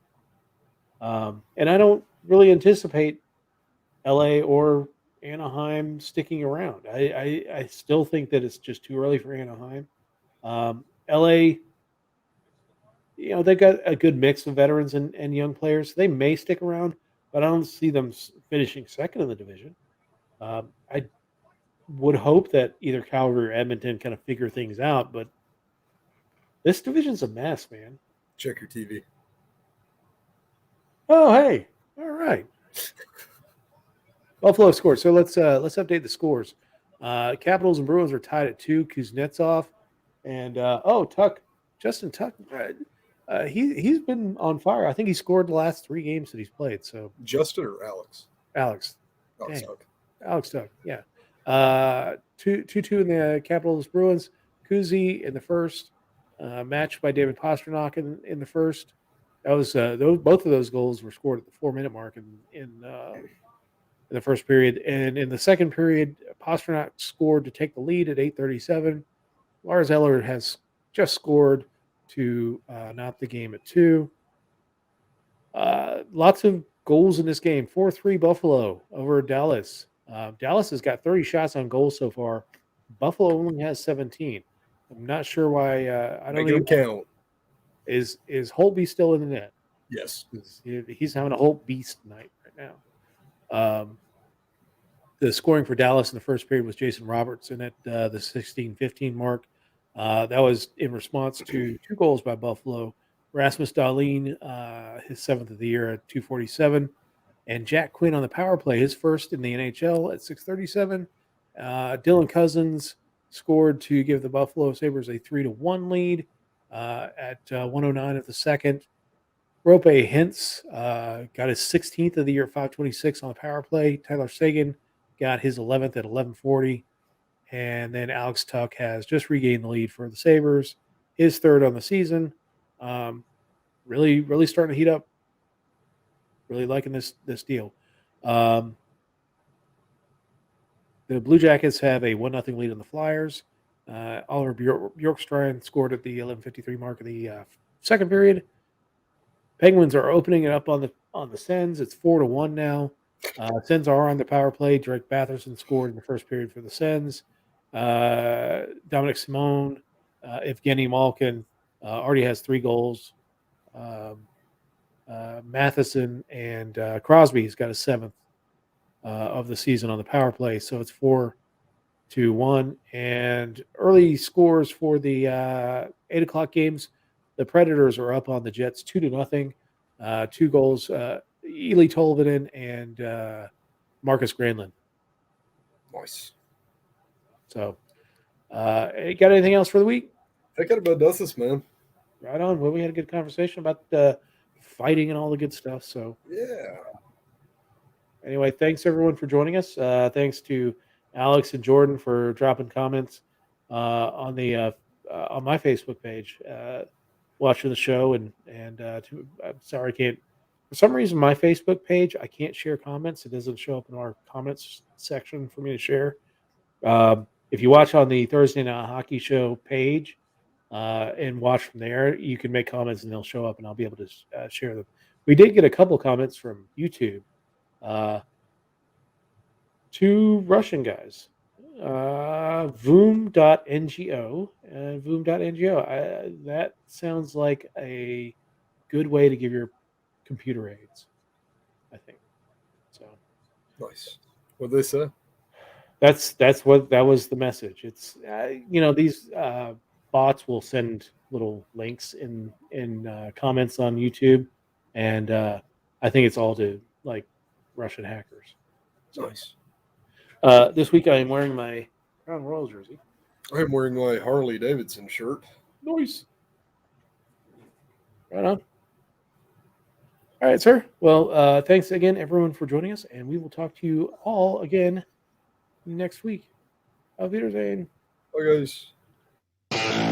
And I don't really anticipate LA or Anaheim sticking around. I still think that it's just too early for Anaheim. LA, they've got a good mix of veterans and young players. They may stick around, but I don't see them finishing second in the division. I would hope that either Calgary or Edmonton kind of figure things out, but this division's a mess, man. Check your TV. Oh, hey. All right. Buffalo scored. So let's update the scores. Capitals and Bruins are tied at 2. Kuznetsov and Tuck, Justin Tuck. He's been on fire. I think he scored the last 3 games that he's played. So Justin or Alex? Alex Tuck. Alex Tuck. Yeah. 2-2 in the Capitals Bruins. Kuzi in the first. Matched by David Pastrnak in the first. That was both of those goals were scored at the 4-minute mark in the first period. And in the second period, Pastrnak scored to take the lead at 8:37. Lars Eller has just scored to not the game at 2. Lots of goals in this game. 4-3 Buffalo over Dallas. Dallas has got 30 shots on goal so far. Buffalo only has 17. I'm not sure why. I don't Make them even count. Is Holtby still in the net? Yes. He's having a Holt beast night right now. The scoring for Dallas in the first period was Jason Robertson at the 16-15 mark. That was in response to 2 goals by Buffalo. Rasmus Dahlin, his 7th of the year at 247. And Jack Quinn on the power play, his first in the NHL at 637. Dylan Cousins scored to give the Buffalo Sabres a 3-1 lead at 109 of the second. Rope Hintz got his 16th of the year at 526 on the power play. Tyler Seguin got his 11th at 1140. And then Alex Tuck has just regained the lead for the Sabres, his 3rd on the season. Really, really starting to heat up. Really liking this deal. The Blue Jackets have a 1-0 lead on the Flyers. Oliver Bjorkstrand scored at the 11:53 mark of the second period. Penguins are opening it up on the Sens. It's 4-1 now. Sens are on the power play. Drake Batherson scored in the first period for the Sens. Dominic Simone, Evgeny Malkin already has 3 goals. Matheson and Crosby's got a 7th of the season on the power play. So it's 4-1. And early scores for the 8 o'clock games. The Predators are up on the Jets 2-0. 2 goals, Ely Tolvanen and Marcus Granlund. Nice. So, you got anything else for the week? That kind of about does this, man. Right on. Well, we had a good conversation about fighting and all the good stuff. So, yeah. Anyway, thanks everyone for joining us. Thanks to Alex and Jordan for dropping comments on my Facebook page, watching the show. I'm sorry, I can't. For some reason, my Facebook page, I can't share comments. It doesn't show up in our comments section for me to share. If you watch on the Thursday Night Hockey Show page and watch from there, you can make comments and they'll show up and I'll be able to share them. We did get a couple comments from YouTube. 2 Russian guys, Voom.ngo and Voom.ngo. That sounds like a good way to give your computer aids, I think. So nice. What'd they say? That was the message. It's these bots will send little links in comments on YouTube, and I think it's all to like Russian hackers. So, nice. This week I am wearing my Crown Royal jersey. I'm wearing my Harley Davidson shirt. Nice. Right on. All right, sir. Well, thanks again, everyone, for joining us, and we will talk to you all again next week. Auf Wiedersehen. Bye, guys.